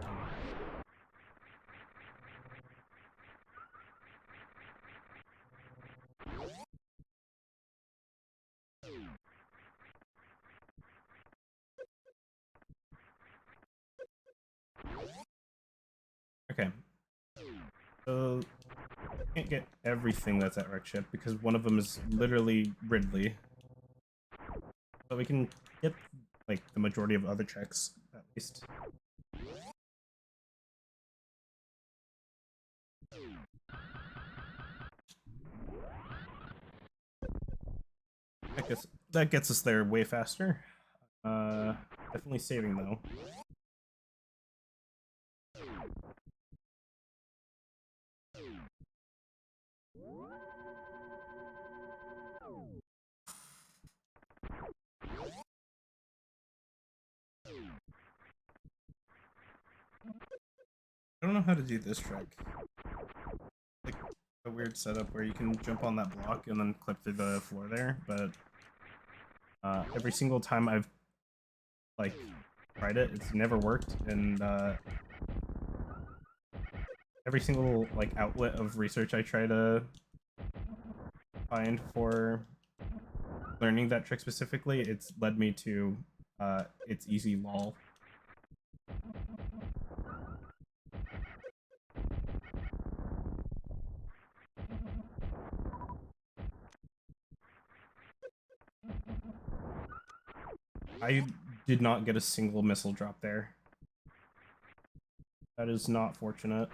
Okay. So, I can't get everything that's at Wreck Ship because one of them is literally Ridley. So we can get, like, the majority of other checks, at least. I guess that gets us there way faster. Definitely saving, though. I don't know how to do this trick. Like a weird setup where you can jump on that block and then clip through the floor there, but every single time I've like tried it, it's never worked, and every single like outlet of research I try to find for learning that trick specifically, it's led me to it's easy lol. I did not get a single missile drop there. That is not fortunate.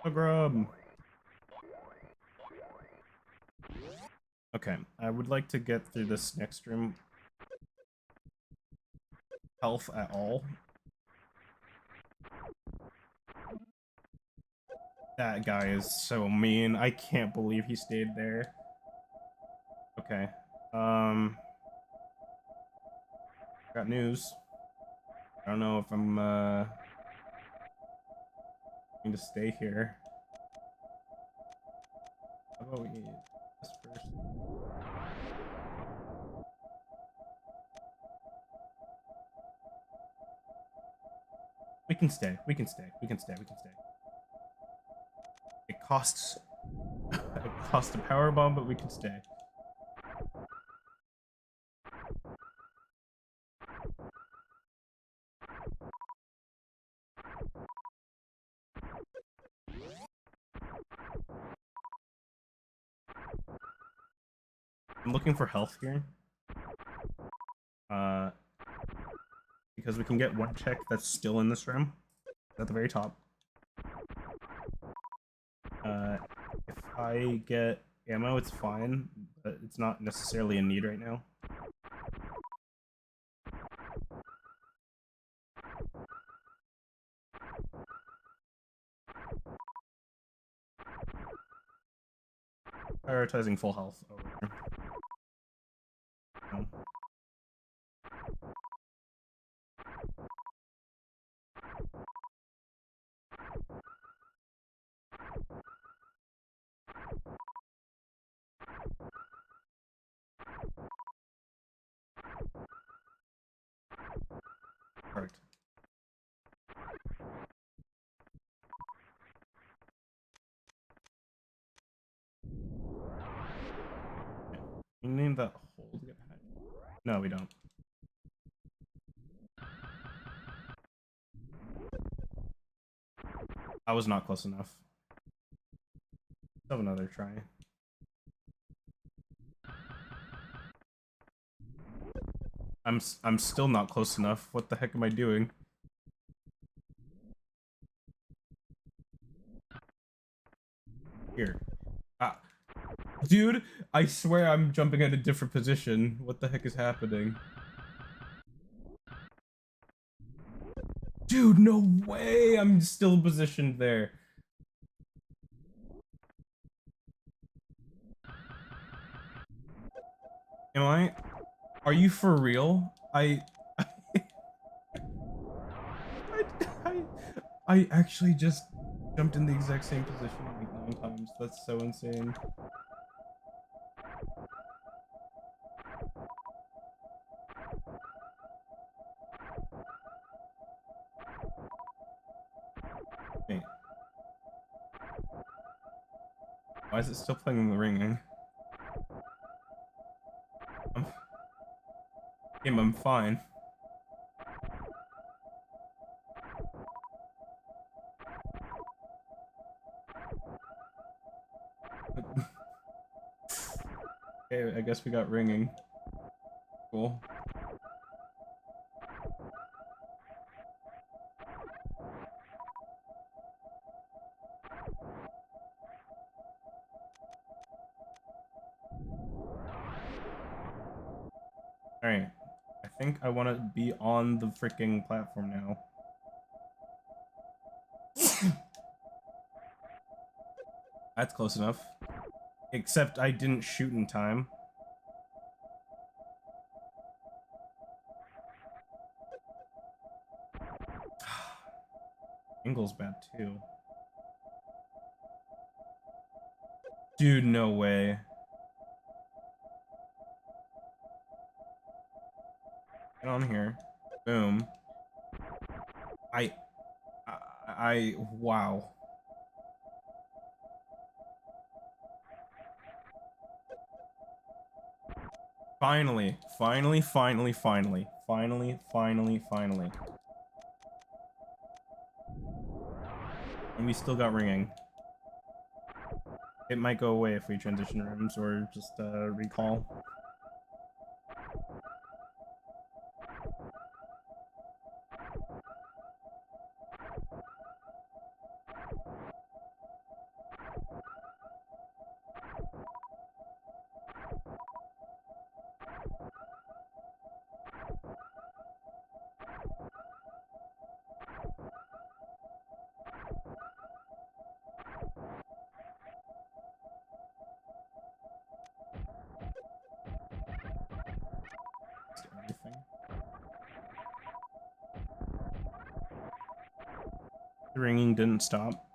A grub. Okay, I would like to get through this next room. Health at all. That guy is so mean. I can't believe he stayed there. Okay. Got news. I don't know if I'm going to stay here. How about we eat this first? We can stay. We can stay. We can stay. We can stay. It costs it costs a power bomb, but we can stay. I'm looking for health here. Because we can get one check that's still in this room. At the very top. If I get ammo, it's fine, but it's not necessarily a need right now. Prioritizing full health over. No. Correct. We need that hole to get behind. No, we don't. I was not close enough. Let's have another try. I'm still not close enough. What the heck am I doing? Here. Ah. Dude, I swear I'm jumping at a different position. What the heck is happening? Dude, no way! I'm still positioned there. Am I? Are you for real? I actually just jumped in the exact same position like 9 times. That's so insane. Wait. Why is it still playing the ringing? I'm fine. Okay, I guess we got ringing. Cool. Alright. I think I want to be on the freaking platform now. That's close enough. Except I didn't shoot in time. Angle's bad too. Dude, no way. Get on here. Boom. Wow. Finally. And we still got ringing. It might go away if we transition rooms or just recall. The ringing didn't stop.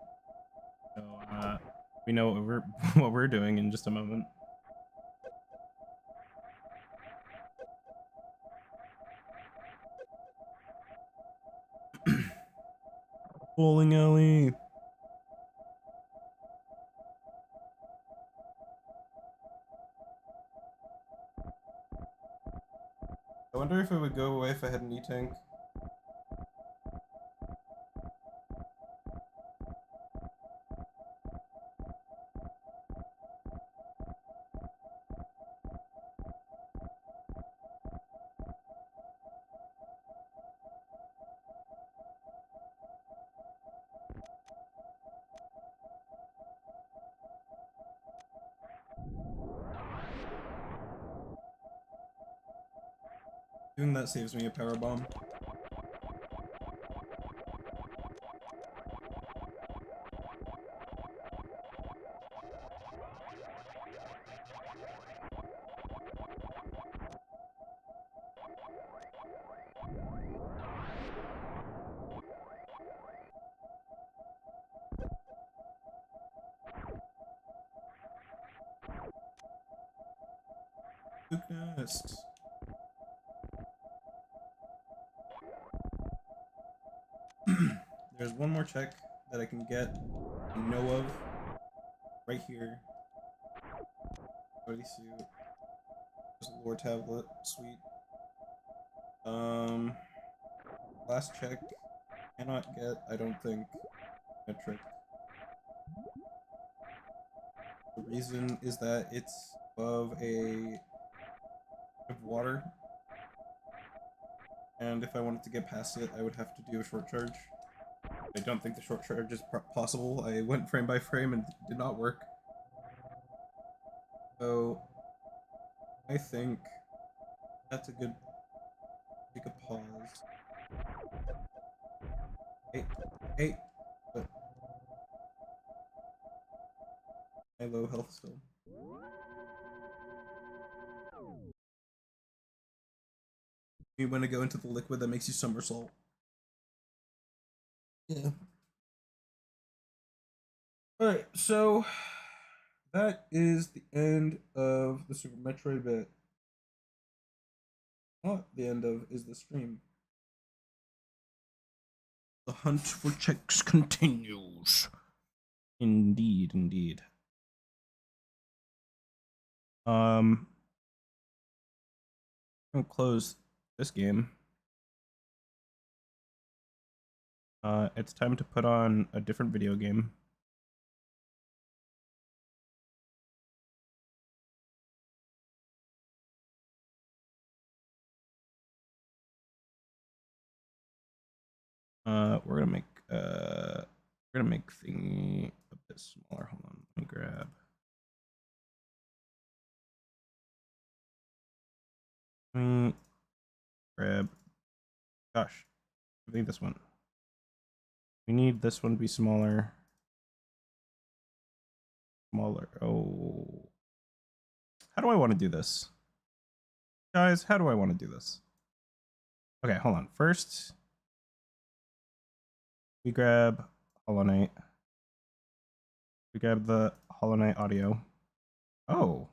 So we know what we're what we're doing in just a moment. Bowling alley. I wonder if it would go away if I had an E-tank. Doing that saves me a power bomb. Nest. There's one more check that I can get and know of right here. Body suit. There's a lore tablet. Sweet. Last check. Cannot get, I don't think, metric. The reason is that it's above a of water, and if I wanted to get past it, I would have to do a short charge. I don't think the short charge is possible. I went frame by frame and it did not work. So I think that's a good take a pause. Hey, but my low health still. You want to go into the liquid that makes you somersault. Yeah. Alright, so that is the end of the Super Metroid bit. What the end of is the stream. The hunt for checks continues. Indeed, indeed. I'm gonna close this game. It's time to put on a different video game. We're gonna make thingy a bit smaller. Hold on, let me grab. Gosh, I think this one. We need this one to be smaller. Smaller. Oh, how do I want to do this, guys? How do I want to do this? Okay, hold on. First, we grab Hollow Knight. We grab the Hollow Knight audio. Oh.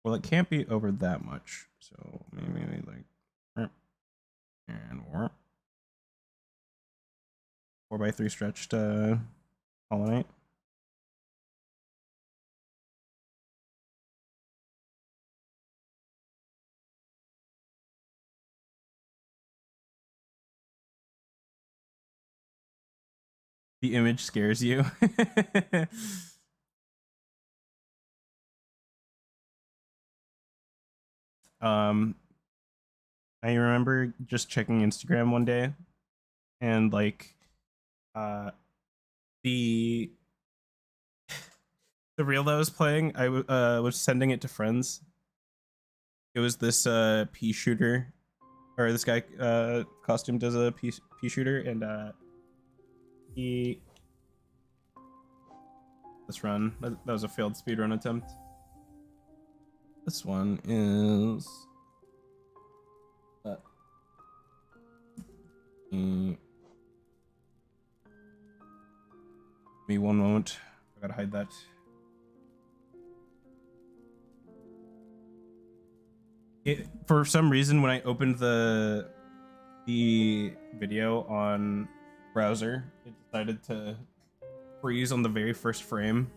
Well, it can't be over that much. So maybe like and 4x3 stretched Hollow Knight. The image scares you. I remember just checking Instagram one day, and like, the reel that was playing, I was sending it to friends. It was this pea shooter, or this guy costumed as a pea shooter, and let's run. That was a failed speedrun attempt. This one is Give me one moment. I gotta hide that. For some reason, when I opened the video on browser, it decided to freeze on the very first frame.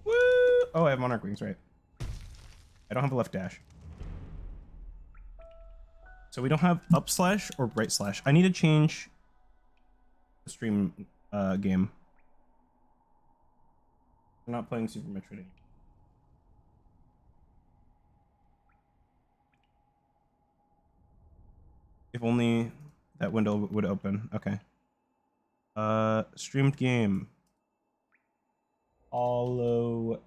Woo! Oh, I have monarch wings, right? I don't have a left dash. So we don't have up slash or right slash. I need to change the stream game. I'm not playing Super Metroid anymore. If only that window would open. Okay. Streamed game. Hollow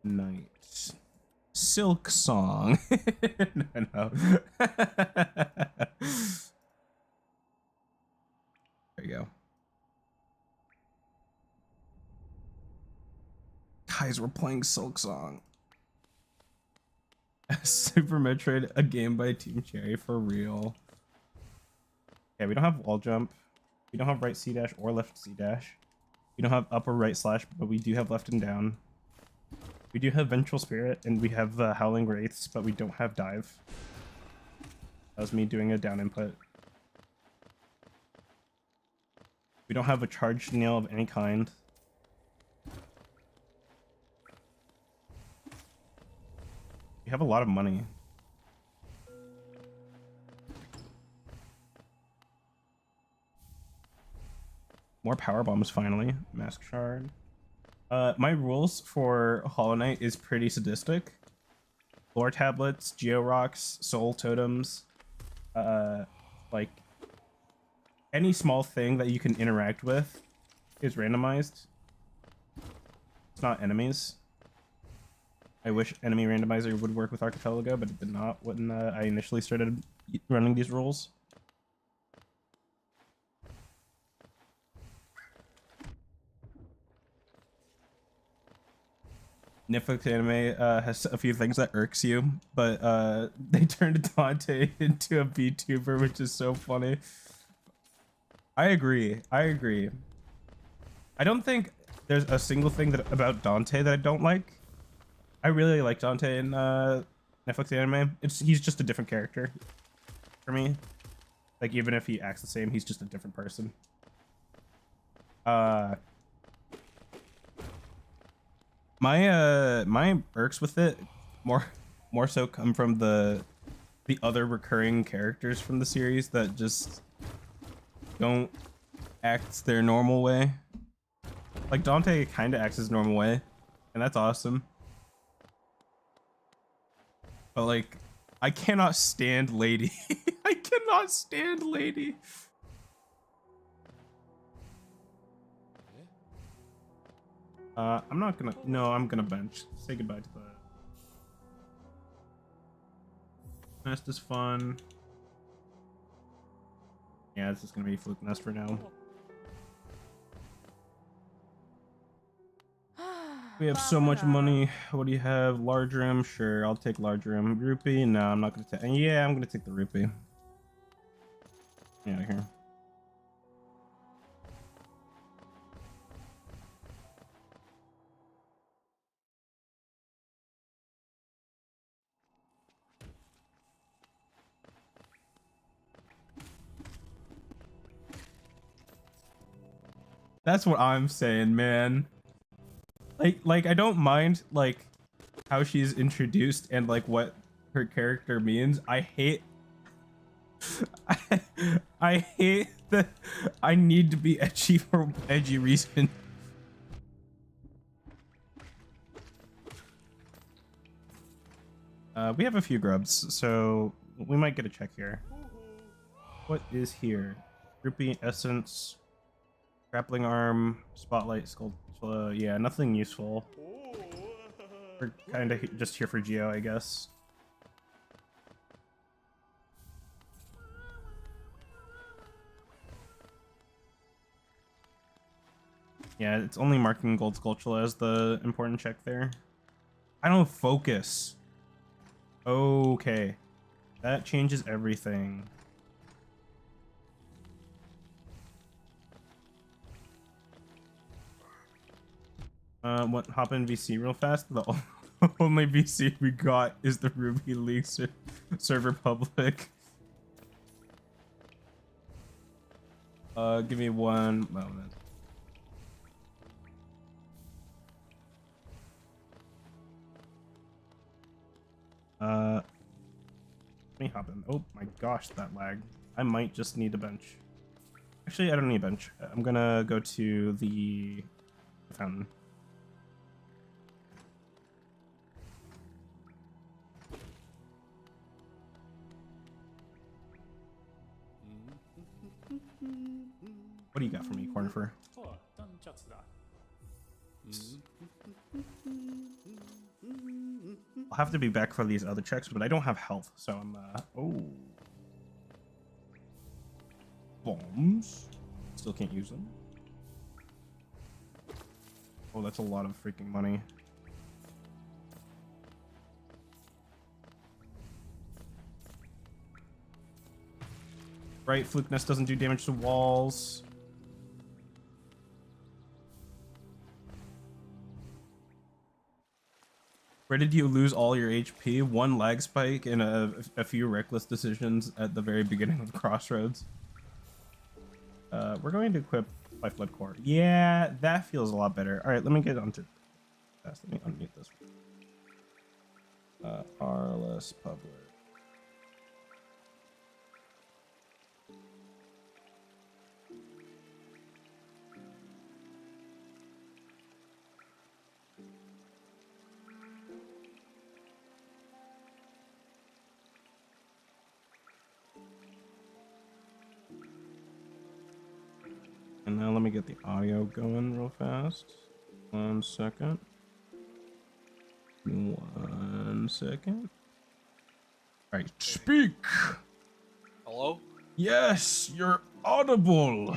Knight. Silk Song. No. There you go. Guys, we're playing Silk Song. Super Metroid, a game by Team Cherry, for real. Yeah, we don't have wall jump. We don't have right C dash or left C dash. We don't have up or right slash, but we do have left and down. We do have Ventral Spirit, and we have Howling Wraiths, but we don't have dive. That was me doing a down input. We don't have a charged nail of any kind. We have a lot of money. More power bombs finally. Mask shard. My rules for Hollow Knight is pretty sadistic. Lore tablets, geo rocks, soul totems, like any small thing that you can interact with is randomized. It's not enemies. I wish enemy randomizer would work with Archipelago, but it did not when I initially started running these rules. Netflix anime has a few things that irks you, but they turned Dante into a VTuber, which is so funny. I agree. I don't think there's a single thing about Dante that I don't like. I really like Dante in Netflix anime. He's just a different character for me. Like, even if he acts the same, he's just a different person. My irks with it more so come from the other recurring characters from the series that just don't act their normal way. Like, Dante kind of acts his normal way, and that's awesome. But like, I cannot stand Lady. I cannot stand Lady. I'm not gonna. No, I'm gonna bench. Say goodbye to that. Nest is fun. Yeah, this is gonna be Fluke Nest for now. We have so much money. What do you have? Large room? Sure, I'll take large room. Rupee? No, I'm not gonna take. Yeah, I'm gonna take the rupee. Get out of here. That's what I'm saying, man. Like I don't mind like how she's introduced and like what her character means. I hate I hate that I need to be edgy for edgy reason. We have a few grubs, so we might get a check here. What is here? Rupee essence, grappling arm, spotlight, skull. Yeah, nothing useful. We're kind of just here for Geo, I guess. Yeah, it's only marking Gold Sculpture as the important check there. I don't focus. Okay. That changes everything. What? Hop in VC real fast? The only VC we got is the Ruby League server public. Give me one moment. Let me hop in. Oh my gosh, that lag. I might just need a bench. Actually, I don't need a bench. I'm gonna go to the fountain. What do you got for me, Cornfur? I'll have to be back for these other checks, but I don't have health, so I'm oh. Bombs. Still can't use them. Oh, that's a lot of freaking money. Right, Fluke Nest doesn't do damage to walls. Where did you lose all your HP? One lag spike and a few reckless decisions at the very beginning of Crossroads. We're going to equip Life Blood Core. Yeah, that feels a lot better. All right, let me get onto this. Let me unmute this. RLS public. And now let me get the audio going real fast. 1 second. 1 second. All right, speak. Hello? Yes, you're audible.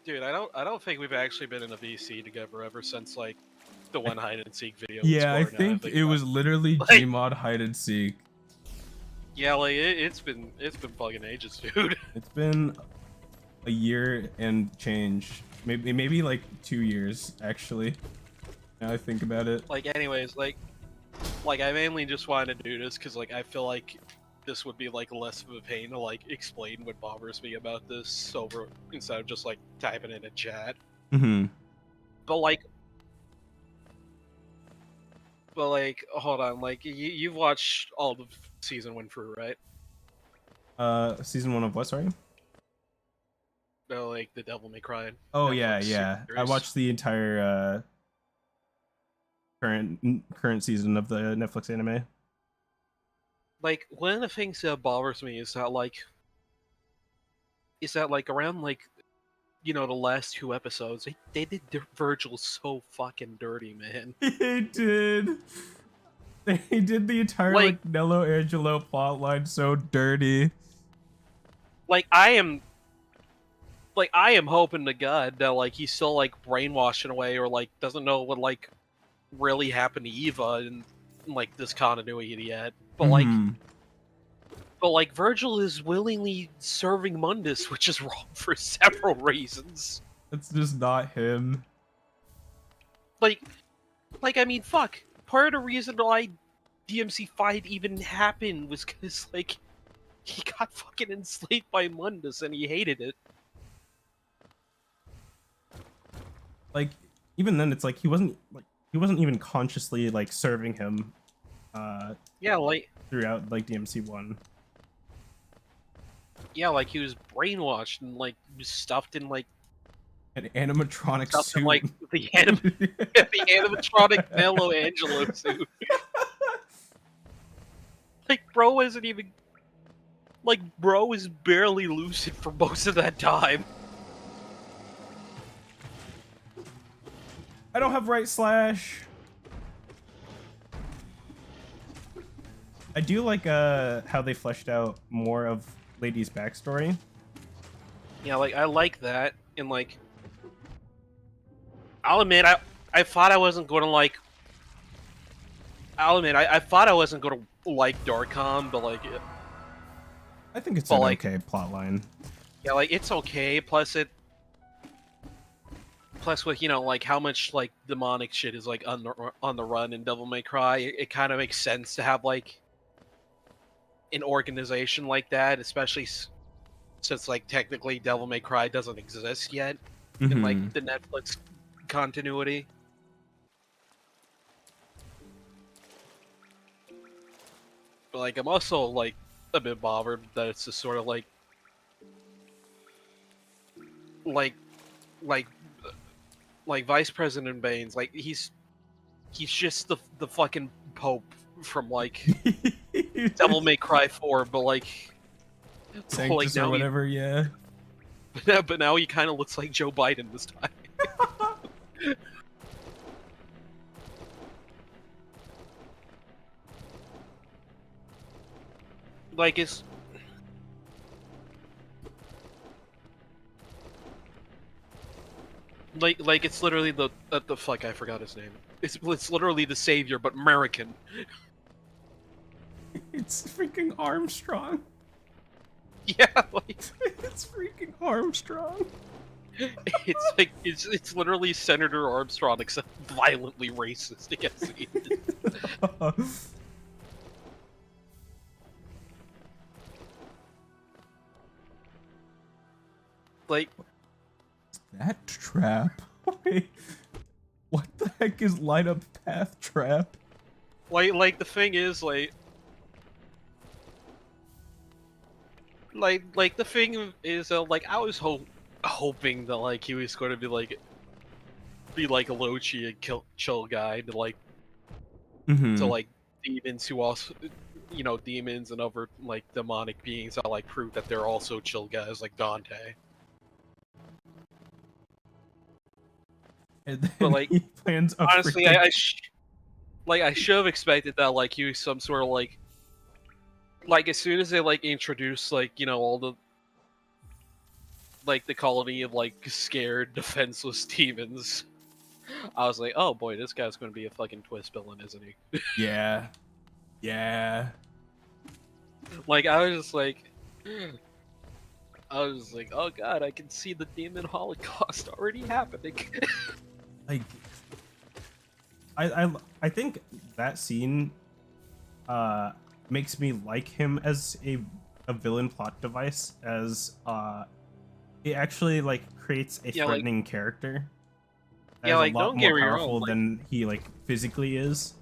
Dude, I don't think we've actually been in a VC together ever since like the one hide and seek video. Yeah, I think it was literally like, Gmod hide and seek. Yeah, like it's been fucking ages, dude. It's been a year and change. Maybe like 2 years actually. Now I think about it. Like anyways, like I mainly just wanted to do this because like I feel like this would be like less of a pain to like explain what bothers me about this over instead of just like typing in a chat. Mm-hmm. But hold on, like you've watched all of season 1 through, right? Season 1 of what? Sorry. No, like the Devil May Cry. Oh Netflix yeah. series. I watched the entire current season of the Netflix anime. Like one of the things that bothers me is that around like the last 2 episodes they did Virgil so fucking dirty, man. They did. They did the entire like Nello Angelo plotline so dirty. Like I am hoping to God that like he's still like brainwashed in a way or like doesn't know what like really happened to Eva in like this continuity yet. But like Virgil is willingly serving Mundus, which is wrong for several reasons. It's just not him. Like I mean, fuck. Part of the reason why DMC fight even happened was because like he got fucking enslaved by Mundus and he hated it. Like even then, it's like he wasn't even consciously like serving him. Yeah, like throughout like DMC 1. Yeah, like he was brainwashed and like stuffed in like an animatronic suit. In, like the animatronic Nello Angelo suit. Like bro isn't even bro is barely lucid for most of that time. I don't have right slash. I do like how they fleshed out more of Lady's backstory. Yeah, like I like that, and like I'll admit, I thought I wasn't going to like. I'll admit, I thought I wasn't going to like Darkcom, but like, I think it's but an like, okay plot line. yeah, like it's okay. Plus with like how much like demonic shit is like on the run in Devil May Cry, it kind of makes sense to have like an organization like that, especially since like technically Devil May Cry doesn't exist yet in like Mm-hmm. the Netflix continuity. But like I'm also like a bit bothered that it's just sort of like like like Vice President Baines, like he's just the fucking Pope from like Devil May Cry 4, but like Sanctus or now he whatever, yeah. but now he kind of looks like Joe Biden this time. Like it's like it's literally the fuck, I forgot his name. It's literally the savior, but American. It's freaking Armstrong. Yeah, like It's freaking Armstrong. it's like it's literally Senator Armstrong, except violently racist against me. Like That trap? Wait, what the heck is light up path trap? like the thing is like the thing is like I was hoping that like he was going to be like a low-key and chill guy to like Mm-hmm. demons who also demons and other like demonic beings that like prove that they're also chill guys like Dante. And then But like he plans a honestly, freaking... I should have expected that like he was some sort of like as soon as they like introduce like all the like the colony of like scared defenseless demons, I was like, oh boy, this guy's going to be a fucking twist villain, isn't he? Yeah. Yeah. Like I was just like, oh god, I can see the demon holocaust already happening. Like, I think that scene makes me like him as a villain plot device, as it actually like creates a Yeah, like threatening character that yeah, is a like lot don't get more me wrong, powerful like than he like physically is.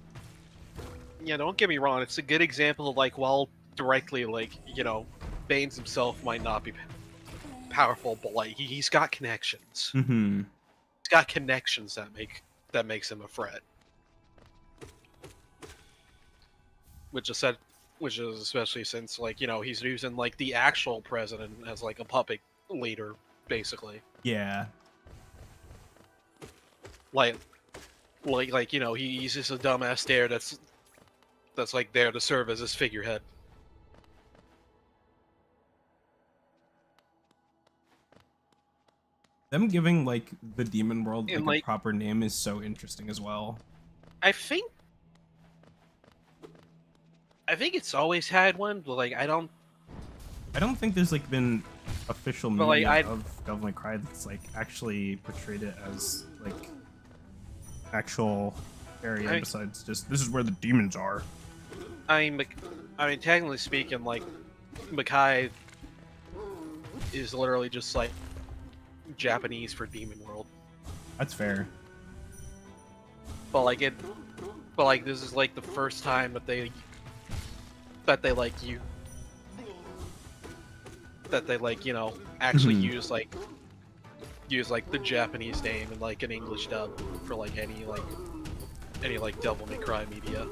yeah, don't get me wrong. It's a good example of like while directly like Baines himself might not be powerful, but like he's got connections. Mm-hmm. He's got connections that makes him a threat. Which is especially since like he's using like the actual president as like a puppet leader, basically. Yeah. Like he's just a dumbass there that's like there to serve as his figurehead. Them giving like the demon world And like a like proper name is so interesting as well. I think it's always had one, but like I don't think there's like been official but like media of Devil May Cry that's like actually portrayed it as like actual area besides just this is where the demons are. I mean technically speaking, like Makai is literally just like Japanese for Demon World. That's fair. But like this is like the first time that they like actually use like the Japanese name and like an English dub for like any Devil May Cry media.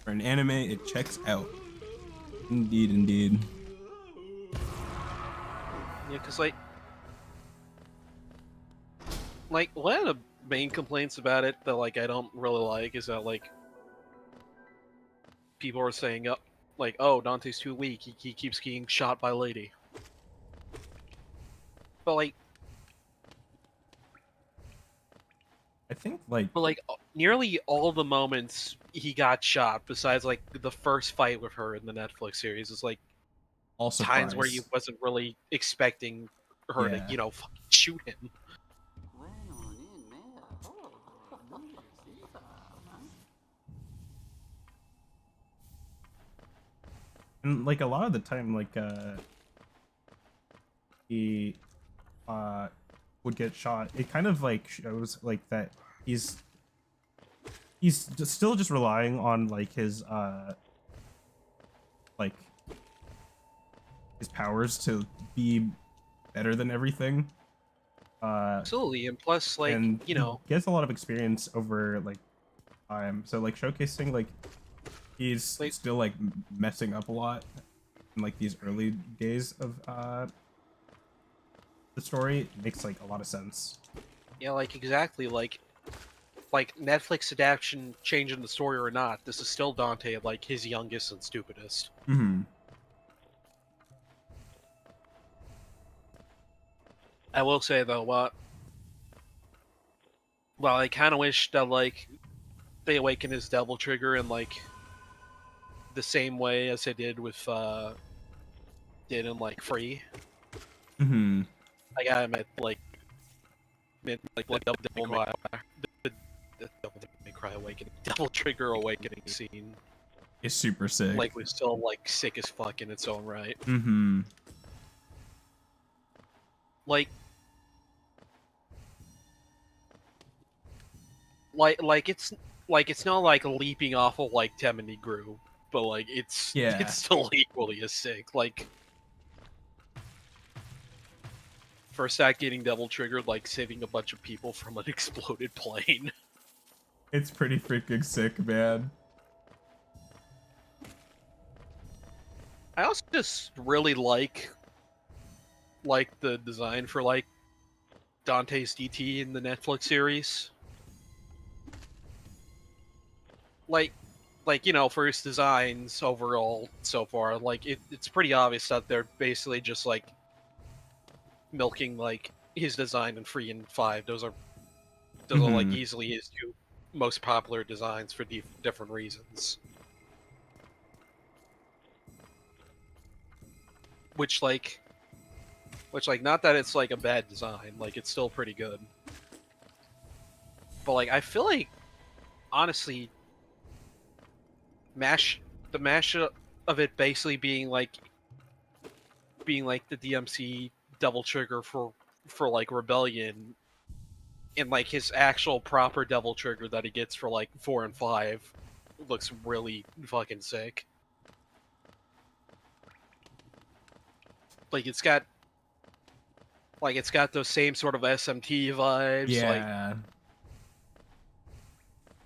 For an anime, it checks out. Indeed, indeed. Yeah, because like one of the main complaints about it that like I don't really like is that like people are saying like, oh, Dante's too weak. He keeps getting shot by lady. But like, I think like nearly all the moments he got shot, besides like the first fight with her in the Netflix series, is like all times where you surprise. wasn't really expecting her to, Yeah. fucking shoot him. And like a lot of the time, like he would get shot. It kind of like shows like that he's still just relying on like his like his powers to be better than everything. Absolutely, and plus, like, And he gets a lot of experience over like time. So like showcasing like he's like, still like messing up a lot in like these early days of the story makes like a lot of sense. yeah, like exactly, like Netflix adaptation changing the story or not, this is still Dante at like his youngest and stupidest. Mm-hmm. I will say though, well, I kind of wish that like they awaken his Devil Trigger in like the same way as they did with did in like Free. Mm-hmm. Like I admit, like Devil May Cry, the Devil May Cry awakening, Devil Trigger awakening scene, It's super sick. like was still like sick as fuck in its own right. Mm-hmm. Like it's not like leaping off of like Temini Grew, but like it's Yeah. it's still equally as sick. Like first act getting Devil Triggered, like saving a bunch of people from an exploded plane. It's pretty freaking sick, man. I also just really like the design for like Dante's DT in the Netflix series. Like for his designs overall so far, like it's pretty obvious that they're basically just like milking like his design in 3 and 5. Those are like Mhm. easily his two most popular designs for different reasons. Which not that it's like a bad design, like it's still pretty good. But like I feel like honestly the mashup of it basically being like the DMC Devil Trigger for like Rebellion, and like his actual proper Devil Trigger that he gets for like 4 and 5 looks really fucking sick. Like it's got those same sort of SMT vibes. Yeah.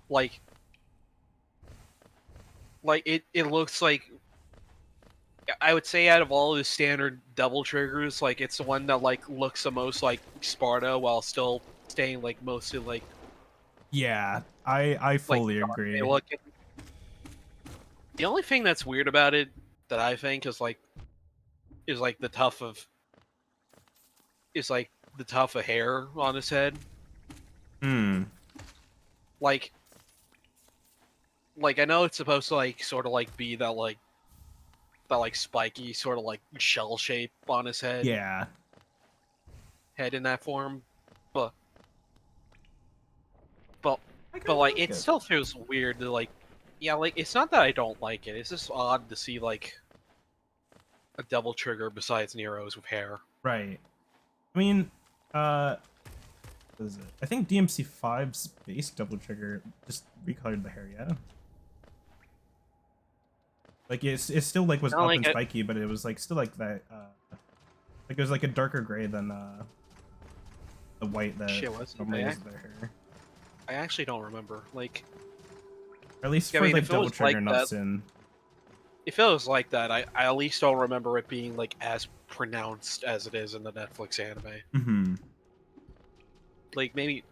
Like it looks like, I would say out of all the standard Devil Triggers, like it's the one that like looks the most like Sparta while still staying like mostly like Yeah. I fully agree. looking. The only thing that's weird about it that I think is like the tuft of hair on his head. Hmm. Like I know it's supposed to like sort of like be that like spiky sort of like shell shape on his head Yeah. in that form, but but I kinda like like it it. still feels weird to like, yeah, like it's not that I don't like it, it's just odd to see like a Devil Trigger besides Nero's with hair. Right. I mean, what is it? I think DMC5's base double trigger just recolored the hair, yeah. Like it still like was Not up like and it, spiky, but it was like still like that like it was like a darker gray than the white that shit was normally is their hair. I actually don't remember. Like, Or at least I for mean, like if it double was trigger, like not that, Sin. if it was like that, I at least don't remember it being like as pronounced as it is in the Netflix anime. Mm-hmm. Like maybe,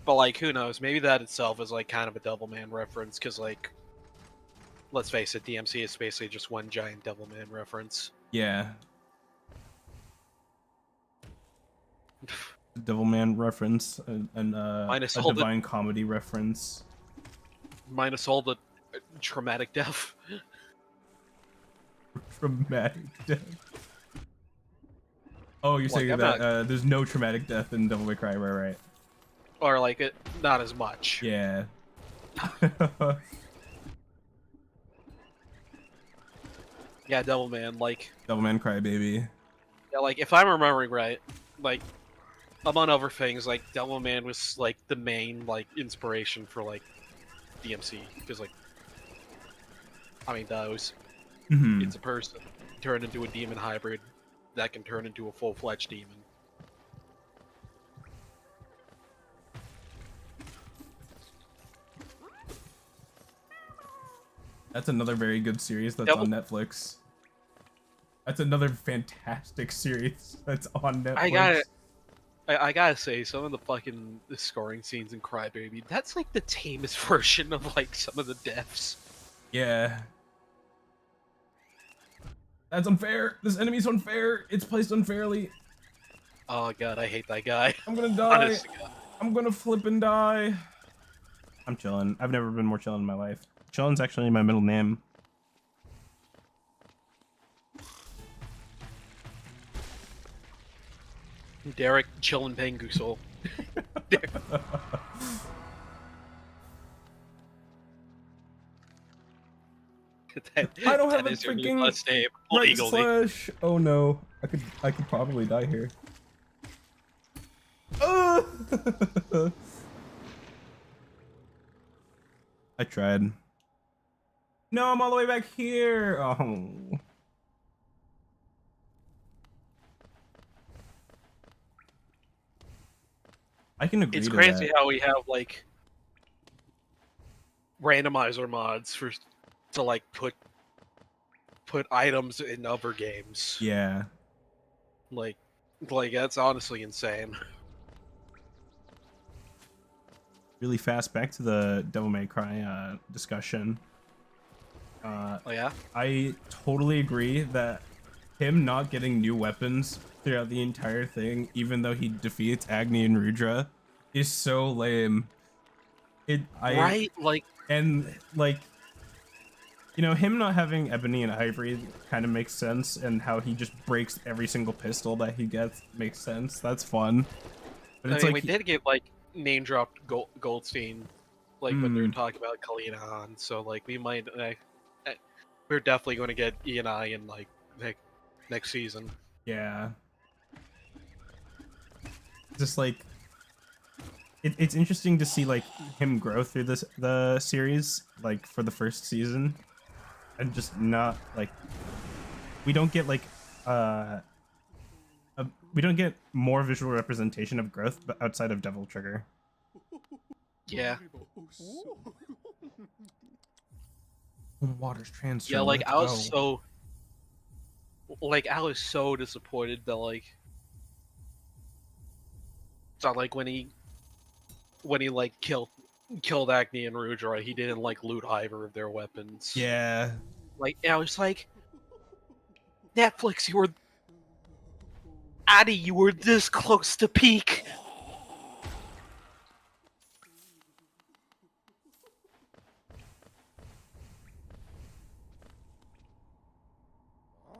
but like who knows? Maybe that itself is like kind of a Devilman reference, because like let's face it, DMC is basically just one giant Devilman reference. Yeah. Devilman reference and Minus a all the- Divine Comedy reference. Minus all the traumatic death. Traumatic death. Oh, you're saying I'm that not- there's no traumatic death in Devil May Cry, right? Or like it, not as much. Yeah. Yeah, Devilman, like, Devilman Crybaby. yeah, like if I'm remembering right, like among other things, like Devilman was like the main like inspiration for like DMC because like, I mean, those Mhm. it's a person turned into a demon hybrid that can turn into a full-fledged demon. That's another very good series that's on Netflix. That's another fantastic series that's on Netflix. I gotta say, some of the scoring scenes in Crybaby, that's like the tamest version of like some of the deaths. Yeah. That's unfair. This enemy's unfair. It's placed unfairly. Oh god, I hate that guy. I'm gonna die. Honest to God. I'm gonna flip and die. I'm chilling. I've never been more chilling in my life. Chillin's actually my middle name. Derek Chillin' Pangusol. I don't have a is your new freaking last name right legally. slash. Oh no, I could probably die here. I tried. No, I'm all the way back here. Oh. I can agree. It's to crazy that. how we have like randomizer mods to like put items in other games. Yeah. Like that's honestly insane. Really fast back to the Devil May Cry discussion. Oh yeah? I totally agree that him not getting new weapons throughout the entire thing, even though he defeats Agni and Rudra, is so lame. Right? Like, and like, you know, him not having Ebony and Ivory kind of makes sense, and how he just breaks every single pistol that he gets makes sense. That's fun. But it's I mean, like we did get like name dropped Goldstein, like when they were talking about Kalina Han. So like we might, we're definitely going to get E and I in like next season. yeah. Just like it's interesting to see like him grow through the series, like for the first season, and just not like we don't get like we don't get more visual representation of growth but outside of Devil Trigger. Yeah. Water's transfer. Yeah, like let's I was go. I was so disappointed that like when he like killed Acne and Rudra, he didn't like loot either of their weapons. Yeah. Like, and I was like, Netflix, Addy, you were this close to peak.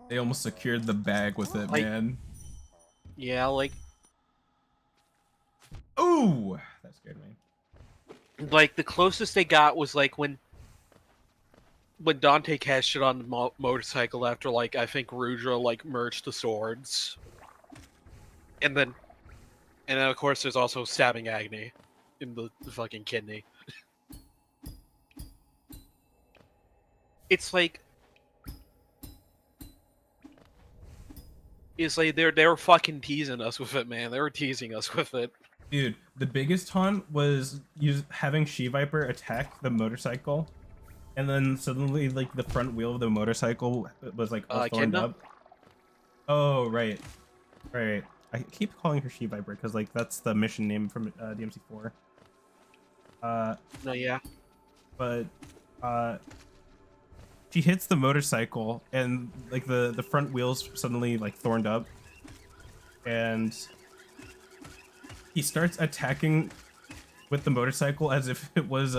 They almost secured the bag with it, Like, man. Yeah, like Ooh, that scared me. like the closest they got was like when Dante cashed it on the motorcycle after like I think Rudra like merged the swords, and then of course there's also stabbing Agni in the fucking kidney. It's like they were fucking teasing us with it, man. They were teasing us with it. Dude, the biggest taunt was having She-Viper attack the motorcycle, and then suddenly like the front wheel of the motorcycle was like all thorned Kidna? up. Oh right. I keep calling her She-Viper because like that's the mission name from DMC4. No, yeah. But she hits the motorcycle and like the front wheels suddenly like thorned up, and he starts attacking with the motorcycle as if it was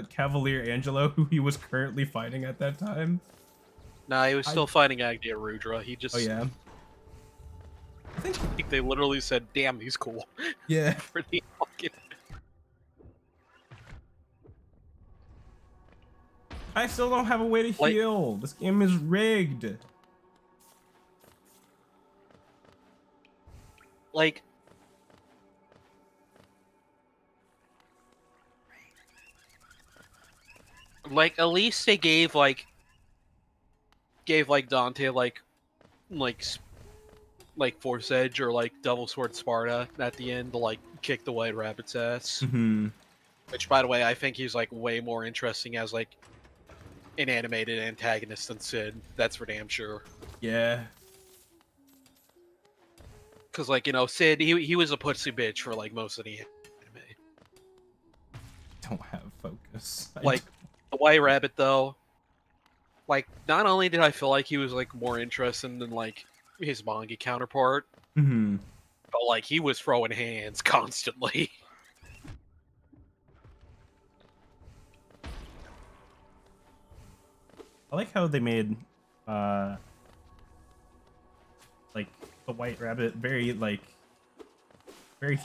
Cavalier Angelo, who he was currently fighting at that time. Nah, he was still fighting Agnia Rudra. He just... Oh yeah. I think they literally said, damn, he's cool. Yeah. For the fucking... I still don't have a way to heal. This game is rigged. Like... Like, at least they gave Dante, like Force Edge or, like, Devil Sword Sparta at the end to, like, kick the White Rabbit's ass. Mm-hmm. Which, by the way, I think he's, like, way more interesting as, like, an animated antagonist than Sid. That's for damn sure. Yeah. Because, like, you know, Sid, he was a pussy bitch for, like, most of the anime. Don't have focus. Like, the White Rabbit, though, like, not only did I feel like he was, like, more interesting than, like, his manga counterpart, mm-hmm. but, like, he was throwing hands constantly. I like how they made like the White Rabbit very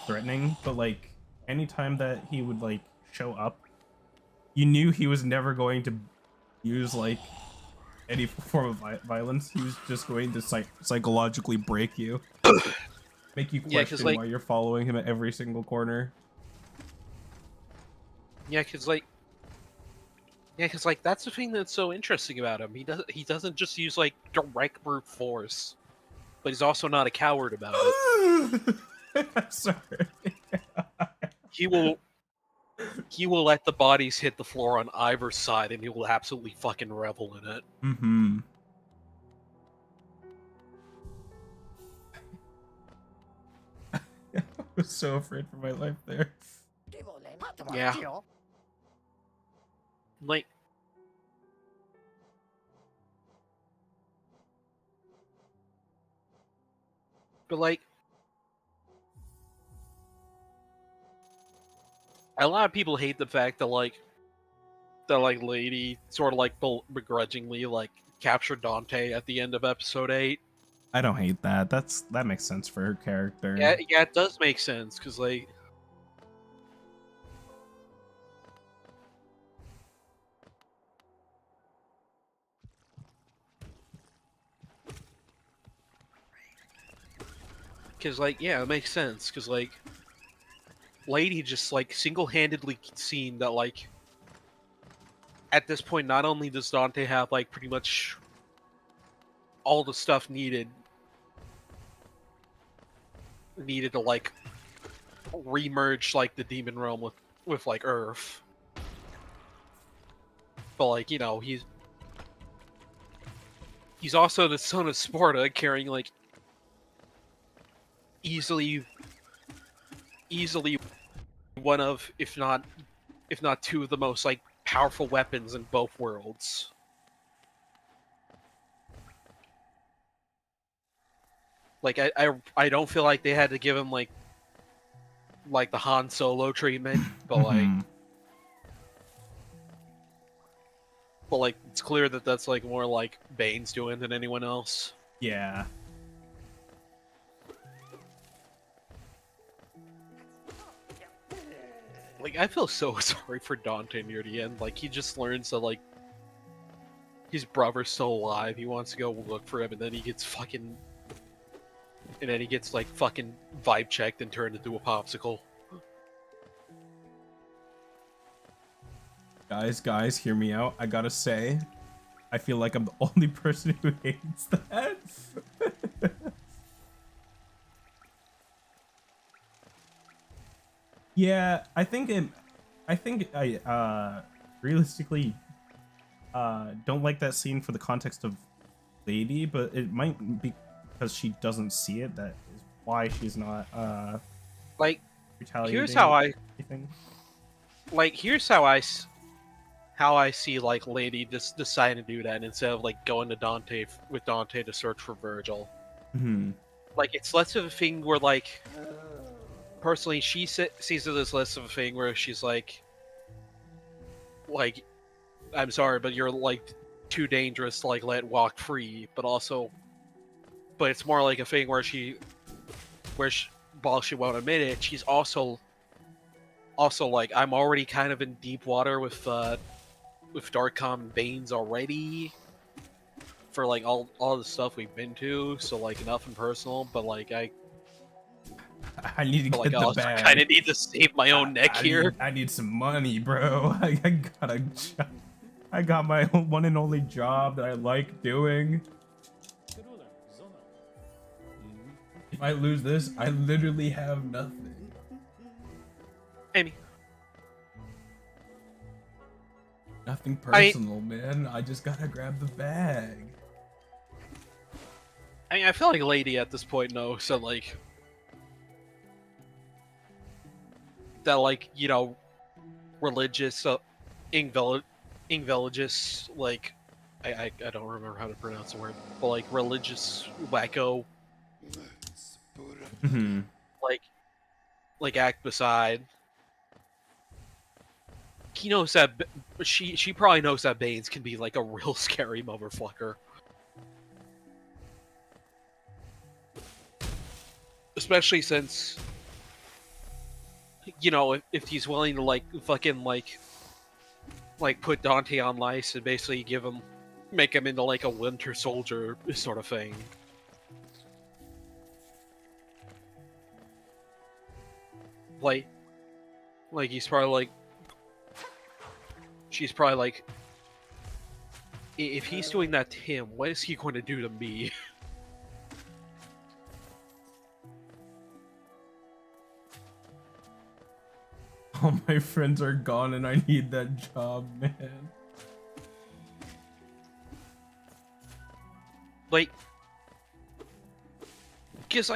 threatening, but like anytime that he would like show up, you knew he was never going to use like any form of violence. He was just going to psychologically break you, make you question why you're following him at every single corner. Yeah, because that's the thing that's so interesting about him. He doesn't just use like direct brute force, but he's also not a coward about it. I'm sorry. He will let the bodies hit the floor on either side, and he will absolutely fucking revel in it. Mm-hmm. I was so afraid for my life there. Yeah. Like, but like, a lot of people hate the fact that Lady sort of like begrudgingly like captured Dante at the end of episode 8. I don't hate that. That makes sense for her character. Yeah, it does make sense because like. Because, like, yeah, it makes sense. Because, like, Lady just, like, single-handedly seen that, like, at this point, not only does Dante have, like, pretty much all the stuff needed to, like, remerge, like, the demon realm with like, Earth. But, like, you know, he's also the son of Sparta, carrying, like, easily one of, if not two of the most like powerful weapons in both worlds. Like I don't feel like they had to give him like the Han Solo treatment, but like it's clear that that's like more like Bane's doing than anyone else. Yeah. Like, I feel so sorry for Dante near the end. Like, he just learns that, like, his brother's still alive. He wants to go look for him, and then he gets fucking... And then he gets, like, fucking vibe checked and turned into a popsicle. Guys, hear me out. I gotta say, I feel like I'm the only person who hates that. Yeah, I think I realistically don't like that scene for the context of Lady, but it might be because she doesn't see it. That is why she's not like retaliating. here's how I how I see like Lady just deciding to do that instead of like going to Dante with Dante to search for Virgil. Hmm. Like it's less of a thing where like personally she sees it as less of a thing where she's like I'm sorry, but you're like too dangerous to like let walk free. But also, but it's more like a thing where while she won't admit it, she's also like I'm already kind of in deep water with Darkcom and Banes already for like all the stuff we've been to. So like nothing personal, but like I need to get I the also bag. kind of need to save my own neck here. I need some money, bro. I got a job. I got my one and only job that I like doing. If I lose this, I literally have nothing. Amy. Nothing personal, man. I just gotta grab the bag. I mean, I feel like Lady at this point knows that, like, you know, religious, Ingveligus, like, I don't remember how to pronounce the word, but like religious wacko, like act beside. He knows that she probably knows that Baines can be like a real scary motherfucker. Especially since, you know, if he's willing to like fucking like put Dante on ice and basically make him into like a Winter Soldier sort of thing. Like he's probably like, she's probably like, if he's doing that to him, what is he going to do to me? All my friends are gone and I need that job, man. Like, cause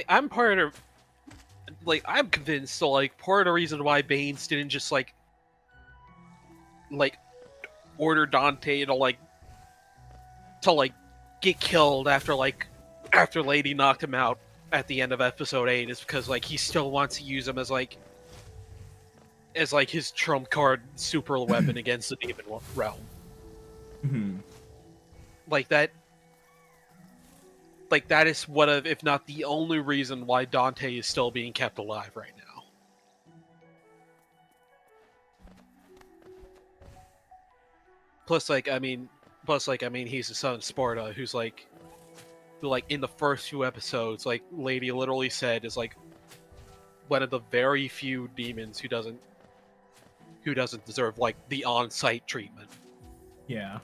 I'm part of, like, I'm convinced, so like part of the reason why Baines didn't just like order Dante to get killed after Lady knocked him out at the end of episode 8 is because like he still wants to use him as his trump card super weapon against the demon realm. Like that is one of, if not the only reason why Dante is still being kept alive right now. Plus I mean he's the son of Sparta, who in the first few episodes, like Lady literally said is like one of the very few demons who doesn't deserve like the on-site treatment. Yeah.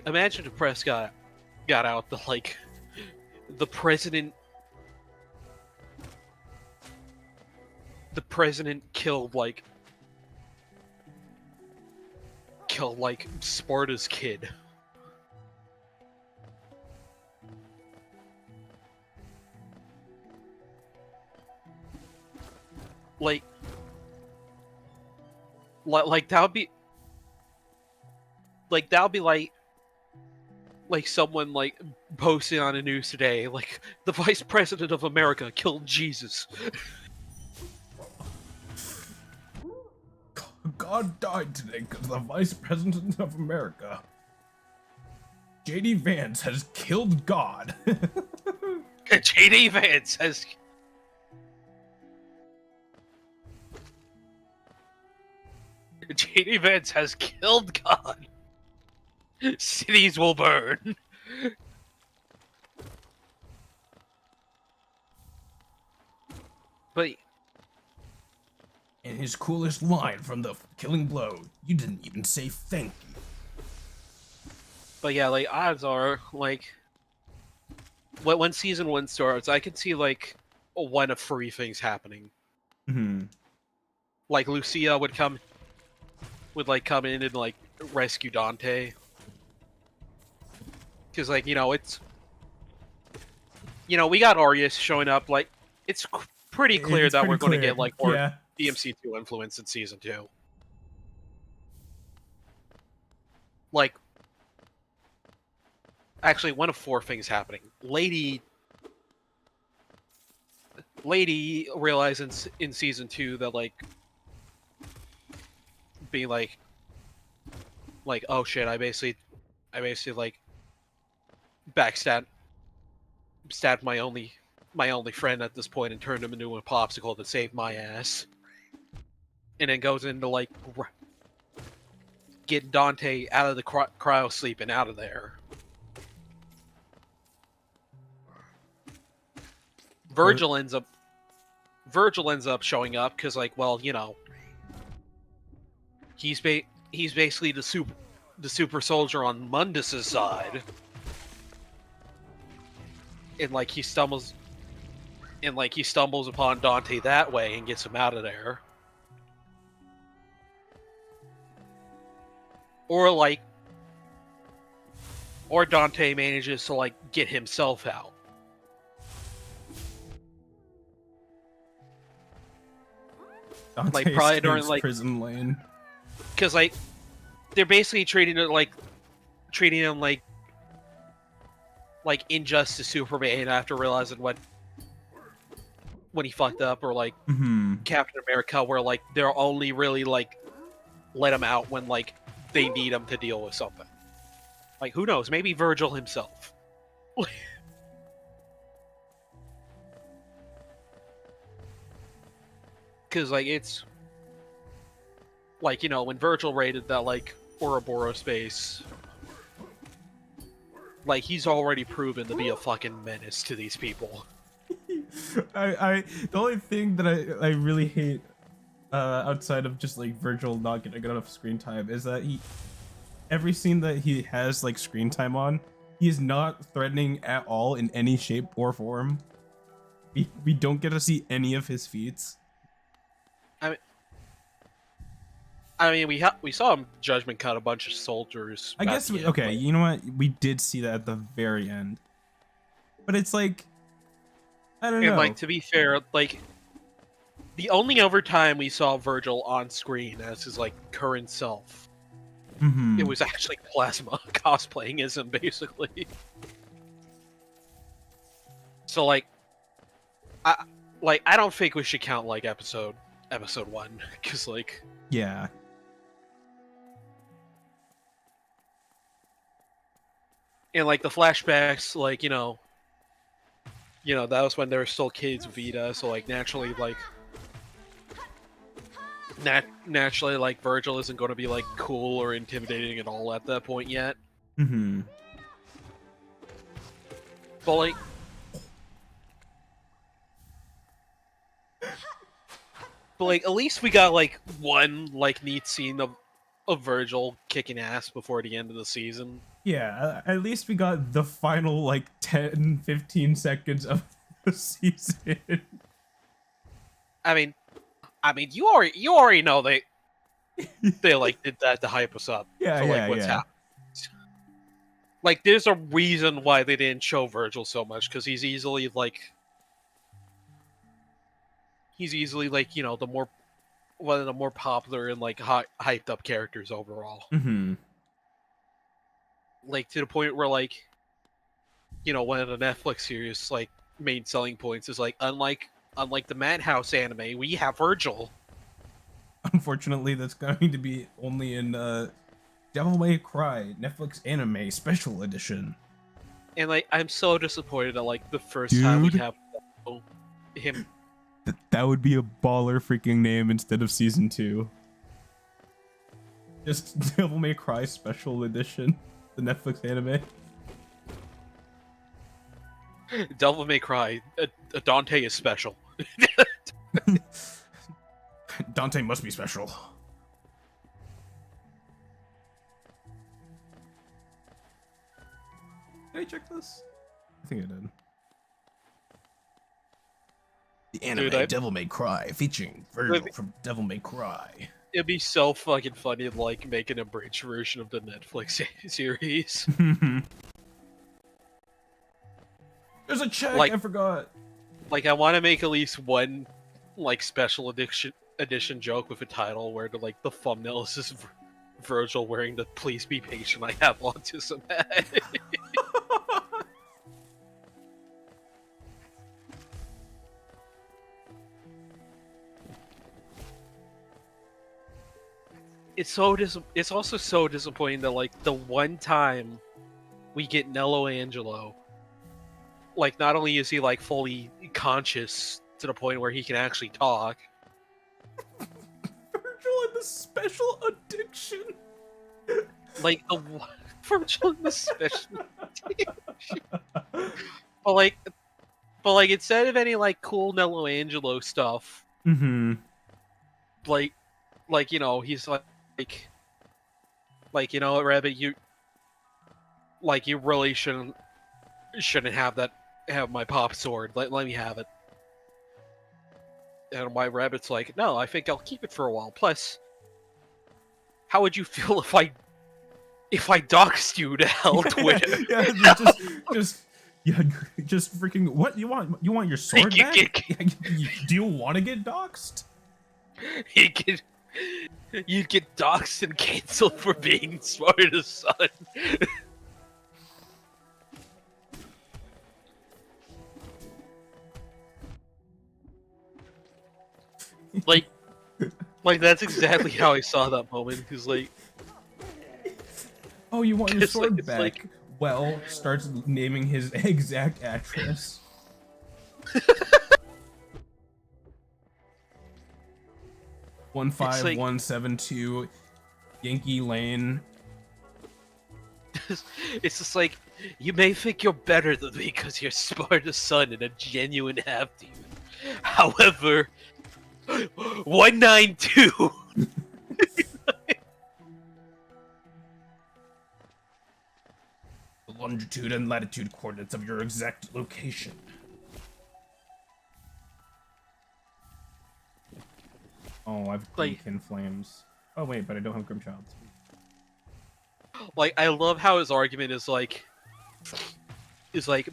Imagine if press got out the president killed Sparta's kid. That would be like someone like posting on the news today, like the Vice President of America killed Jesus. God died today because the Vice President of America, J.D. Vance, has killed God. J.D. Vance has... J.D. Vance has killed God. Cities will burn. But... And his coolest line from the killing blow, you didn't even say thank you. But yeah, like, odds are, like, when season 1 starts, I can see, like, one of 3 things happening. Mm-hmm. Like, Lucia would come in and, like, rescue Dante. Because, like, you know, it's... You know, we got Arius showing up, like, it's pretty clear that we're going to get, like, more DMC2 influence in Season 2. Like, actually, one of 4 things happening. Lady realizes in Season 2 that, like, being like, oh shit, I basically, like, stabbed my only friend at this point and turned him into a popsicle to save my ass. And then goes into, like, get Dante out of the cryo sleep and out of there. Virgil ends up showing up because, like, well, you know, he's basically the super soldier on Mundus's side, and like he stumbles upon Dante that way and gets him out of there. Or Dante manages to, like, get himself out. Dante Like, probably during, like, prison lane. Because, like, they're basically treating him like Injustice Superman after realizing when he fucked up, or like Captain America, where, like, they're only really, like, let him out when, like, they need him to deal with something. Like, who knows? Maybe Virgil himself. Because, like, it's... Like, you know, when Virgil raided that, like, Ouroboros space... Like, he's already proven to be a fucking menace to these people. The only thing that I really hate, outside of just, like, Virgil not getting enough screen time, is that every scene that he has, like, screen time on, he's not threatening at all in any shape or form. We don't get to see any of his feats. I mean, we saw him Judgment Cut a bunch of soldiers. I guess okay, you know what? We did see that at the very end, but it's like, I don't know. And, like, to be fair, like, the only other time we saw Virgil on screen as his, like, current self, it was actually Plasma cosplaying as him, basically. So, like, I don't think we should count, like, episode 1, because, like, yeah. And, like, the flashbacks, like, you know, that was when they were still kids, Vita, so, like, naturally, like, like, Virgil isn't going to be, like, cool or intimidating at all at that point yet. But, like... But, like, at least we got, like, one, like, neat scene of Virgil kicking ass before the end of the season. Yeah, at least we got the final, like, 10-15 seconds of the season. I mean, you already know they like did that to hype us up. Yeah, for, like, yeah, what's yeah. happening. Like, there's a reason why they didn't show Virgil so much, because he's easily, like, you know, one of the more popular and, like, hyped up characters overall. Like, to the point where, like, you know, one of the Netflix series, like, main selling points is, like, unlike the Madhouse anime, we have Virgil. Unfortunately, that's going to be only in Devil May Cry Netflix Anime Special Edition. And, like, I'm so disappointed that, like, the first time we have him. That would be a baller freaking name instead of Season 2. Just Devil May Cry Special Edition, the Netflix anime. Devil May Cry, Dante is special. Dante must be special. Did I check this? I think I did. The anime Devil May Cry, featuring Virgil from Devil May Cry. It'd be so fucking funny to like make an abridged version of the Netflix series. There's a check. Like- I forgot. Like, I want to make at least one like special edition joke with a title where the thumbnail is just Virgil wearing the "Please be patient, I have autism" hat. It's also so disappointing that like the one time we get Nello Angelo, like not only is he like fully conscious to the point where he can actually talk, Virgil and the special addiction. like the Virgil in the special addiction. But like instead of any like cool Nello Angelo stuff, like you know he's like you know what, Rabbit, you really shouldn't have my pop sword. Let me have it. And my Rabbit's like, no, I think I'll keep it for a while. Plus, how would you feel if I doxed you to hell, Twitter? just freaking what you want? You want your sword back? Do you want to get doxed? You'd get doxed and canceled for being smartest son. like that's exactly how I saw that moment. Cause like, oh, you want your sword back? Like, well, starts naming his exact address. 15172 Yankee Lane. It's just like, you may think you're better than me because you're smartest son and a genuine half-demon. However, 192. The longitude and latitude coordinates of your exact location. Oh, I've Grimkin Flames. Oh wait, but I don't have Grimchild. Like, I love how his argument is like,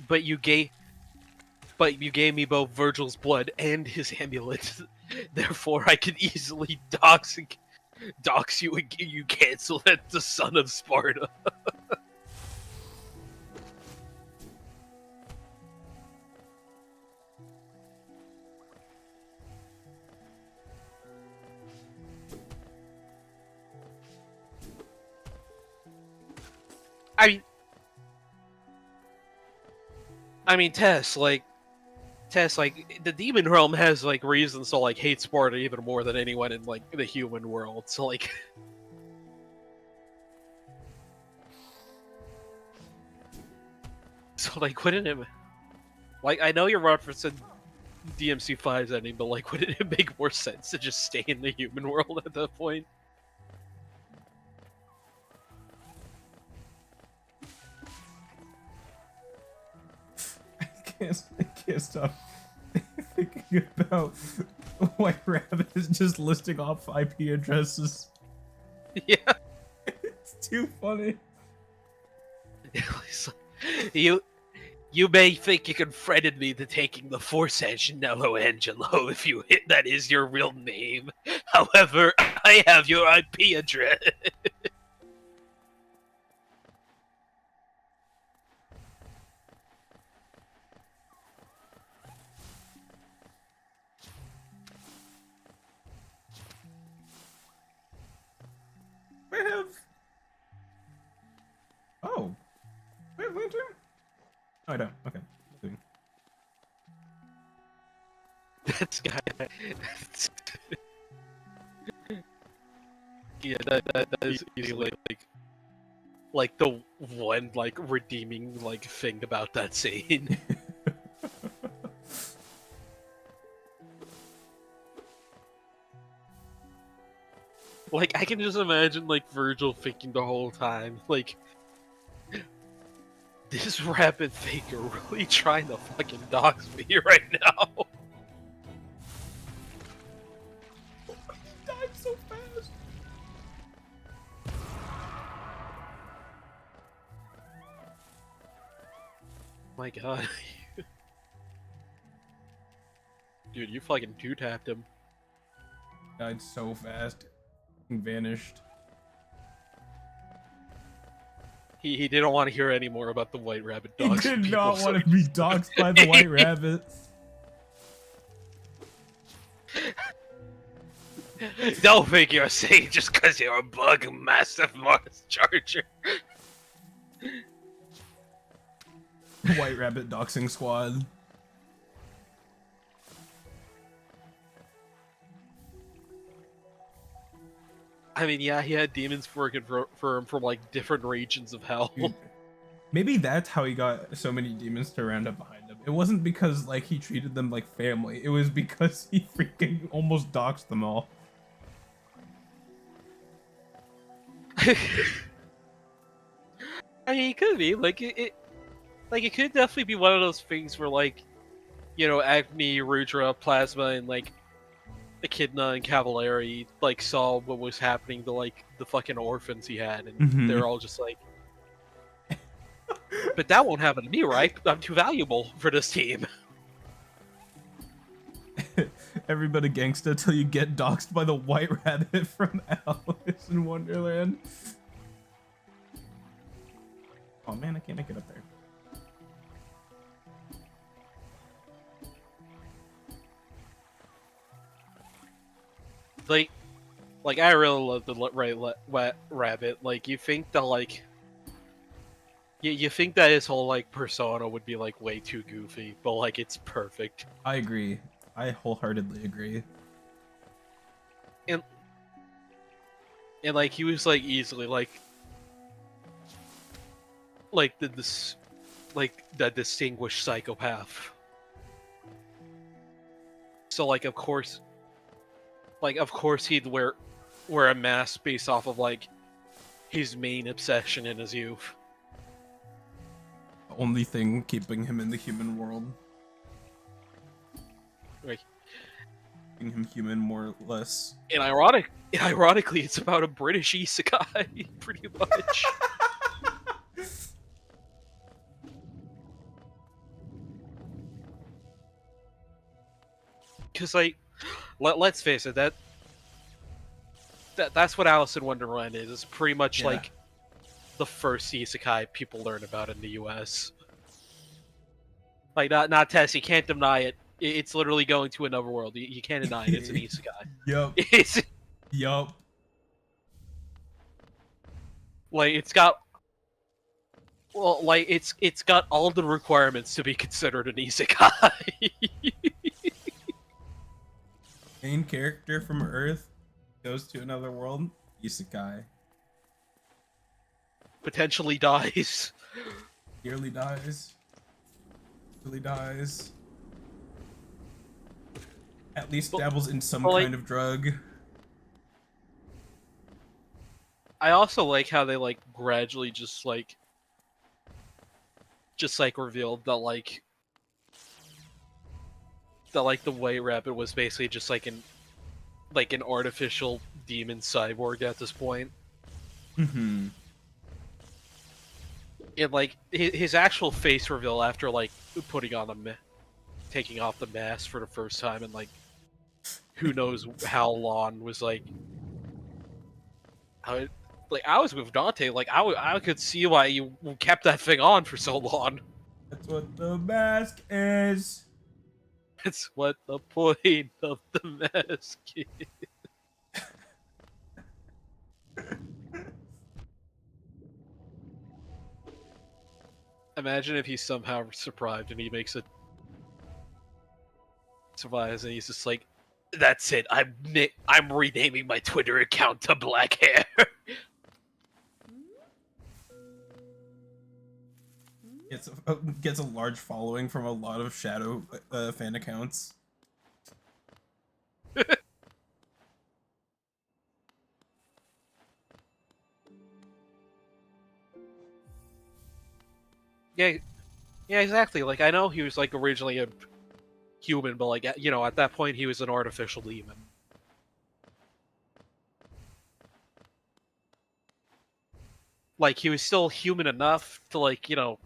but you gave me both Virgil's blood and his amulet. Therefore, I can easily dox you and get you canceled at the son of Sparta. I mean, Tess, like, the demon realm has, like, reasons to, like, hate Sparta even more than anyone in, like, the human world, so, like... So, like, wouldn't it... Like, I know you're referencing DMC5's ending, but, like, wouldn't it make more sense to just stay in the human world at that point? I can't stop thinking about White Rabbit is just listing off IP addresses. Yeah. It's too funny. You may think you confronted me to taking the Force Edge, Nello Angelo, if that is your real name. However, I have your IP address. I have... Oh. I have Lantern? Oh, I don't. Okay. That's guy. Yeah, that is easily like the one like redeeming like thing about that scene. Like, I can just imagine, like, Virgil thinking the whole time, like, this rapid figure really trying to fucking dox me right now. He died so fast. my god. Dude, you fucking two-tapped him. Died so fast. Vanished. He didn't want to hear any more about the white rabbit He dogs. did people, not so want to he be just- doxxed by the white rabbits. Don't think you're safe just because you're a bug massive Mars Charger. White rabbit doxing squad. I mean, yeah, he had demons working for him from like different regions of hell. Dude, maybe that's how he got so many demons to round up behind him. It wasn't because like he treated them like family. It was because he freaking almost doxed them all. I mean, it could be like it could definitely be one of those things where like, you know, Acme, Rudra, Plasma, and like Echidna and Cavallari like saw what was happening to like the fucking orphans he had, and Mhm. they're all just like, "But that won't happen to me, right? I'm too valuable for this team." Everybody gangsta till you get doxed by the white rabbit from Alice in Wonderland. Oh man, I can't make it up there. Like I really love the wet rabbit. Like you think that like. You think that his whole like persona would be like way too goofy, but like it's perfect. I agree. I wholeheartedly agree. And like he was like easily like the distinguished psychopath. So like of course he'd wear a mask based off of like his main obsession in his youth. The only thing keeping him in the human world. Right. Making him human more or less. And ironically, it's about a British isekai, pretty much. Because like, let's face it, that's what Alice in Wonderland is. It's pretty much Yeah. like the first isekai people learn about in the U.S. Like, not Tess, you can't deny it. It's literally going to another world. You can't deny it. It's an isekai. Yup. It's Yup. like it's got. Well, like it's got all the requirements to be considered an isekai. Main character from Earth goes to another world. Isekai. Potentially dies. Nearly dies. Really dies. At least dabbles in some well, like- kind of drug. I also like how they like gradually just like revealed that like the White Rabbit was basically just like an artificial demon cyborg at this point. Mm-hmm. And like his actual face reveal after like putting on taking off the mask for the first time and like who knows how long was like I was with Dante, like I could see why you kept that thing on for so long. That's what the mask is. It's what the point of the mask is. Imagine if he's somehow survived and he makes it survives and he's just like, that's it. I'm renaming my Twitter account to Black Hair. Gets a large following from a lot of Shadow fan accounts. Yeah, exactly. Like I know he was like originally a human, but like you know, at that point he was an artificial demon. Like he was still human enough to like, you know,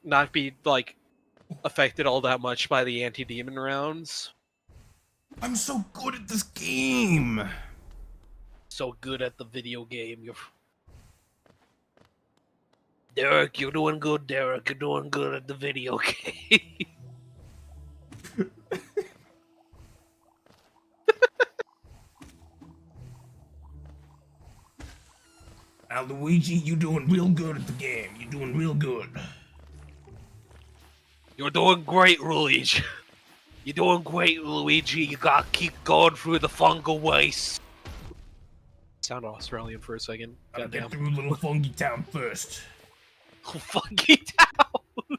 not be like affected all that much by the anti-demon rounds. I'm so good at this game. So good at the video game. Derek, you're doing good, Derek. You're doing good at the video game. Now, Luigi, you doing real good at the game. You're doing real good. You're doing great, Luigi. You're doing great, Luigi. You gotta keep going through the fungal waste. Sound Australian for a second. Gotta Goddamn. get through Little Funky Town first. Funky town.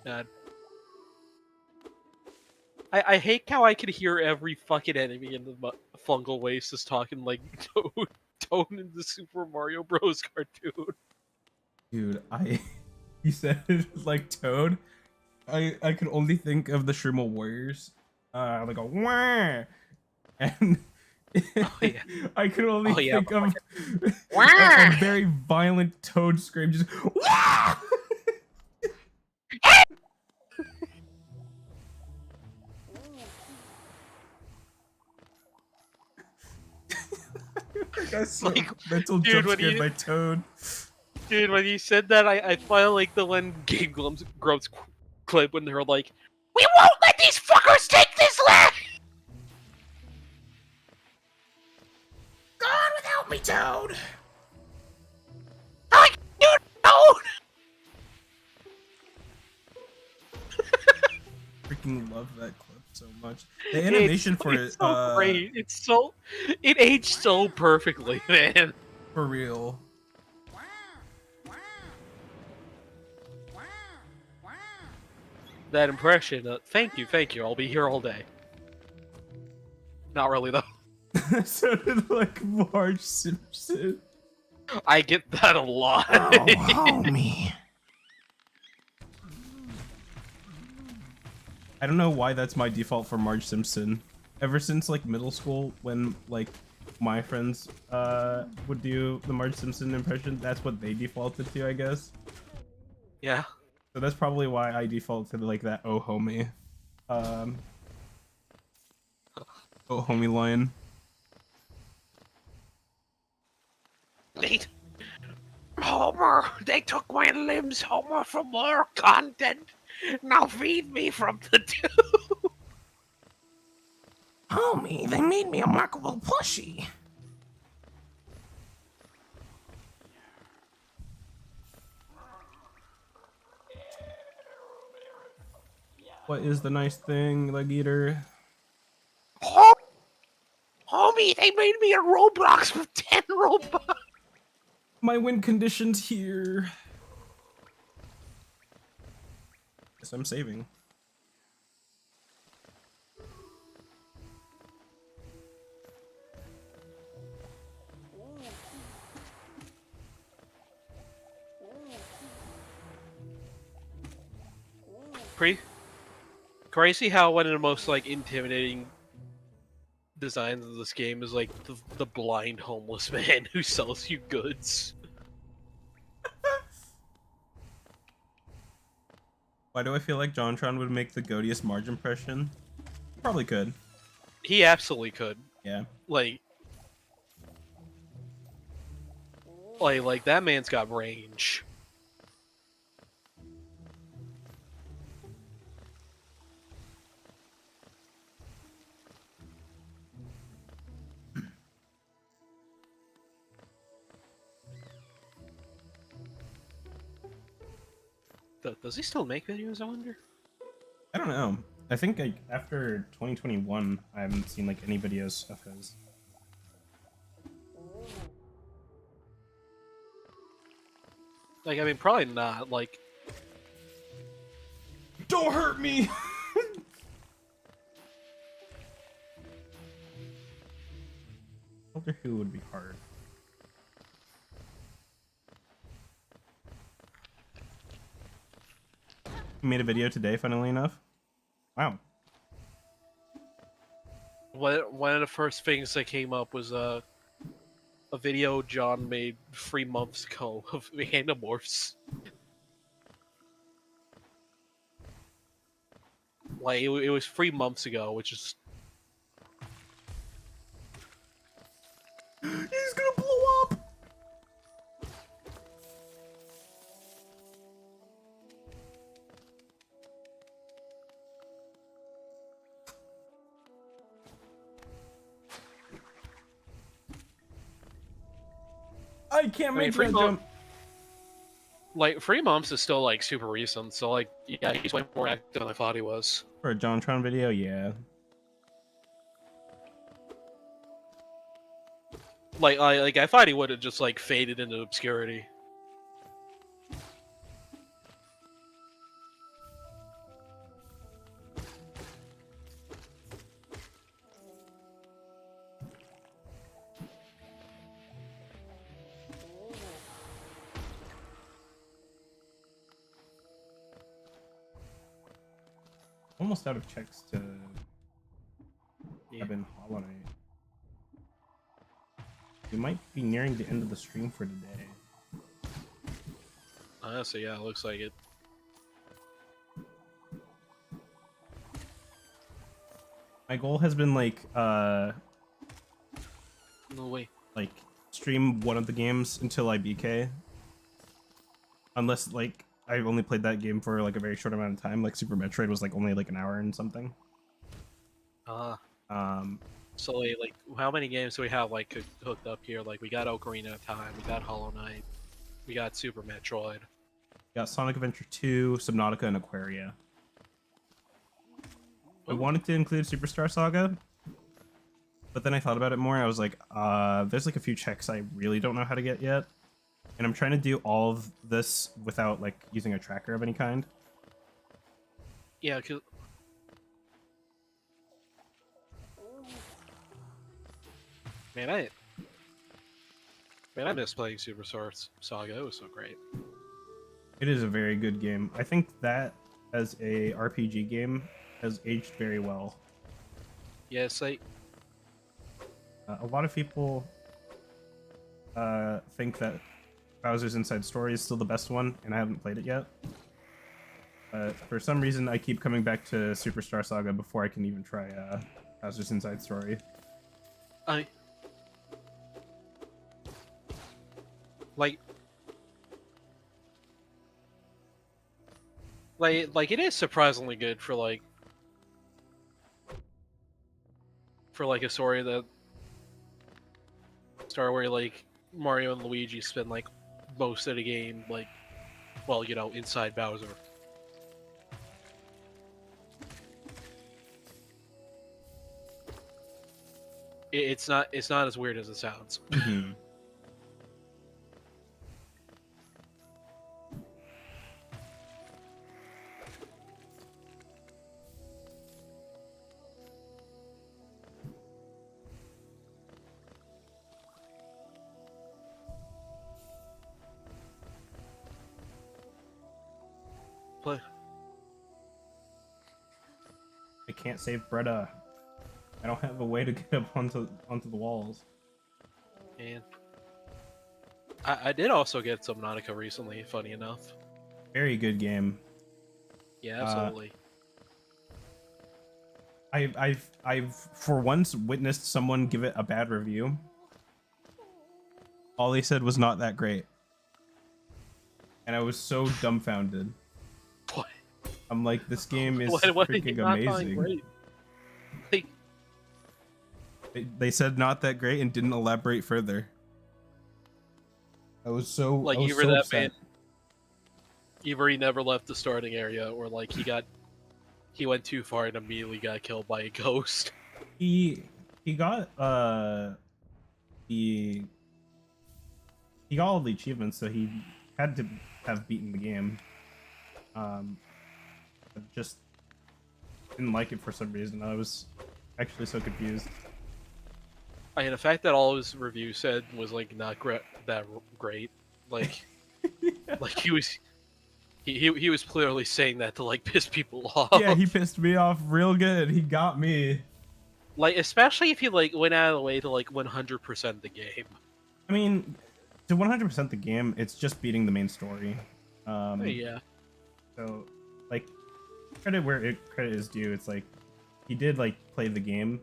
God. I hate how I could hear every fucking enemy in the fungal waste is talking like Toad in the Super Mario Bros. Cartoon. Dude, you said it was like Toad. I could only think of the Shroomle Warriors. They go wah, and Yeah. I could only think of Wah! a very violent Toad scream, just wah! I got so Like, mental dude, jump when scared you- by Toad. Dude, when you said that, I felt like the one Game Grumps clip when they were like, "We won't let these fuckers take this land!" Go on without me, Toad. Like, dude, Toad! Freaking love that clip so much. The animation for it's it, so great. It aged so perfectly, man. for real. That impression. Thank you. I'll be here all day. Not really though. That sounded like Marge Simpson. I get that a lot. Oh, homie. I don't know why that's my default for Marge Simpson. Ever since like middle school, when like my friends would do the Marge Simpson impression, that's what they defaulted to, I guess. Yeah. So that's probably why I default to like that oh homie. Oh homie line. Nate. Homer, they took my limbs, Homer, for more content. Now feed me from the tube. Homie, they made me a markable plushie. What is the nice thing, leg eater? Homie, they made me a Roblox with 10 Robux. My win conditions here. Guess I'm saving. Pretty crazy how one of the most like intimidating designs of this game is like the blind homeless man who sells you goods. Why do I feel like JonTron would make the goatiest Marge impression? Probably could. He absolutely could. Yeah. Like that man's got range. Does he still make videos, I wonder? I don't know. I think like after 2021, I haven't seen like any videos of his. Like, I mean, probably not. Like, Don't hurt me! Doctor Who would be hard. He made a video today, funnily enough. Wow. one of the first things that came up was a video John made 3 months ago of Animorphs. Like it was 3 months ago, which is He's gonna blow up. I can't make that jump. Like 3 months is still like super recent, so like yeah, he's way more active than I thought he was. For a JonTron video, yeah. Like I thought he would have just like faded into obscurity. Almost out of checks to have been Hollow Knight. We might be nearing the end of the stream for today. So yeah, it looks like it. My goal has been like No way. like stream one of the games until I BK. Unless like I've only played that game for like a very short amount of time. Like Super Metroid was like only like an hour and something. So like how many games do we have like hooked up here? Like we got Ocarina of Time, we got Hollow Knight, we got Super Metroid. Got Sonic Adventure 2, Subnautica, and Aquaria. I wanted to include Superstar Saga, but then I thought about it more. I was like, there's like a few checks I really don't know how to get yet. And I'm trying to do all of this without like using a tracker of any kind. Yeah, cause man, I miss playing Superstar Saga. It was so great. It is a very good game. I think that as a RPG game has aged very well. Yes, a lot of people think that Bowser's Inside Story is still the best one, and I haven't played it yet. For some reason, I keep coming back to Superstar Saga before I can even try Bowser's Inside Story. Like it is surprisingly good for a story that where like Mario and Luigi spend like most of the game like, well, you know, inside Bowser. It's not as weird as it sounds. Mm-hmm. Play. I can't save Bretta. I don't have a way to get up onto the walls. And I did also get Subnautica recently, funny enough. Very good game. Yeah, absolutely. I've for once witnessed someone give it a bad review. All they said was not that great. And I was so dumbfounded. What? I'm like, this game is what freaking amazing. Like, they said not that great and didn't elaborate further. I was so like you either that man, either he never left the starting area, or like he went too far and immediately got killed by a ghost. He got all the achievements, so he had to have beaten the game. I just didn't like it for some reason. I was actually so confused. I mean, the fact that all his reviews said was like not that great, like, Yeah. like he was clearly saying that to like piss people off. Yeah, he pissed me off real good. He got me. Like, especially if you like went out of the way to like 100% the game. I mean, to 100% the game, it's just beating the main story. Yeah. So, like, credit where credit is due. It's like he did like play the game,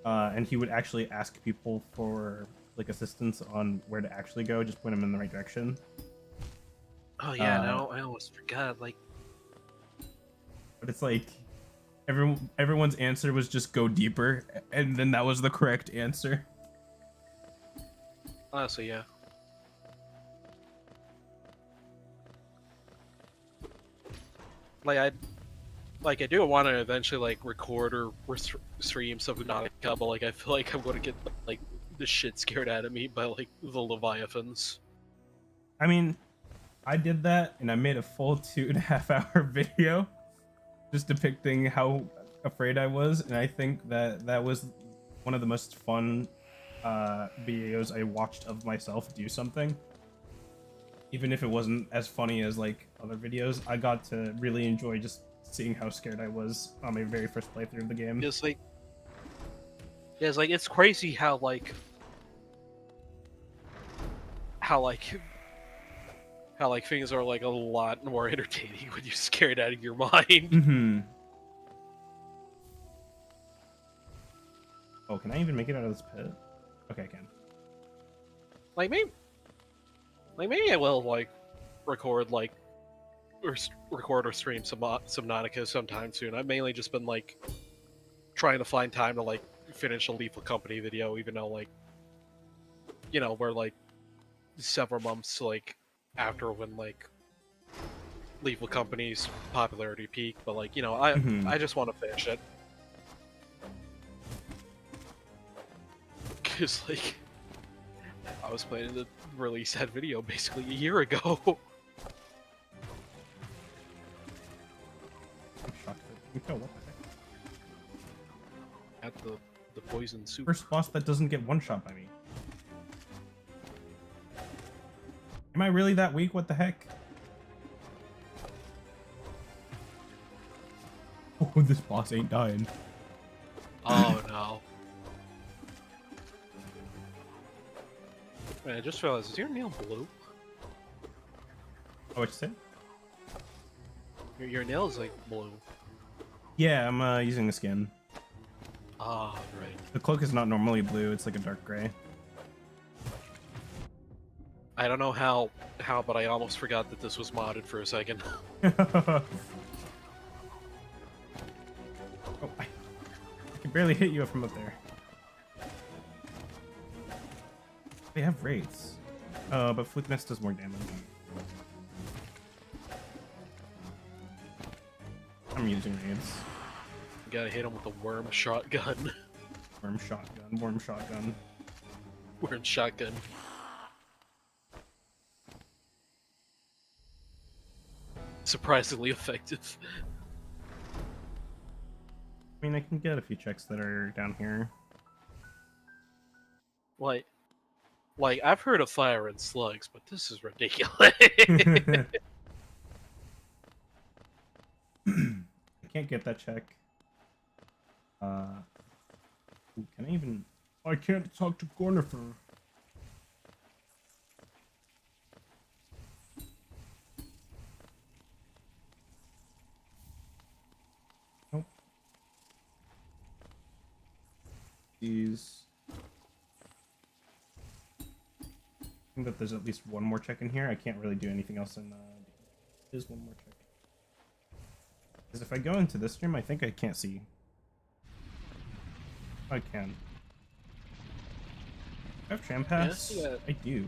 and he would actually ask people for like assistance on where to actually go, just point them in the right direction. Oh yeah, no, I almost forgot. Like, But it's like everyone's answer was just go deeper, and then that was the correct answer. honestly, yeah. Like I do want to eventually like record or stream Subnautica, but like I feel like I'm going to get like the shit scared out of me by like the Leviathans. I mean, I did that, and I made a full 2.5 hour video just depicting how afraid I was, and I think that that was one of the most fun videos I watched of myself do something. Even if it wasn't as funny as like other videos, I got to really enjoy just seeing how scared I was on my very first playthrough of the game. Just like, yeah, it's like it's crazy how like how like things are like a lot more entertaining when you're scared out of your mind. Mm-hmm. Oh, can I even make it out of this pit? Okay, I can. Like maybe I will like record like record or stream Subnautica sometime soon. I've mainly just been like trying to find time to like finish a Lethal Company video, even though like we're like several months like after when like Lethal Company's popularity peaked, but like I just want to finish it because like I was planning to release that video basically a year ago. I'm shocked. Oh, what the heck? At the poison soup. First boss that doesn't get one shot by me. Am I really that weak? What the heck? Oh, this boss ain't dying. Oh no. Man, I just realized, is your nail blue? Oh, what you say? Your nail is like blue. Yeah, I'm using the skin. Ah, right. The cloak is not normally blue, it's like a dark gray. I don't know how, but I almost forgot that this was modded for a second. Oh, I can barely hit you from up there. They have wraiths. But Fluke Nest does more damage. I'm using raids. You gotta hit him with a worm shotgun. Worm shotgun, worm shotgun. Worm shotgun. Surprisingly effective. I mean, I can get a few checks that are down here. Like I've heard of fire and slugs, but this is ridiculous. I can't get that check. Can I even... I can't talk to Gornifer. Nope. These... I think that there's at least one more check in here. I can't really do anything else in there's one more check. Because if I go into this room, I think I can't see. I can. I have tram pass? Yeah, I do.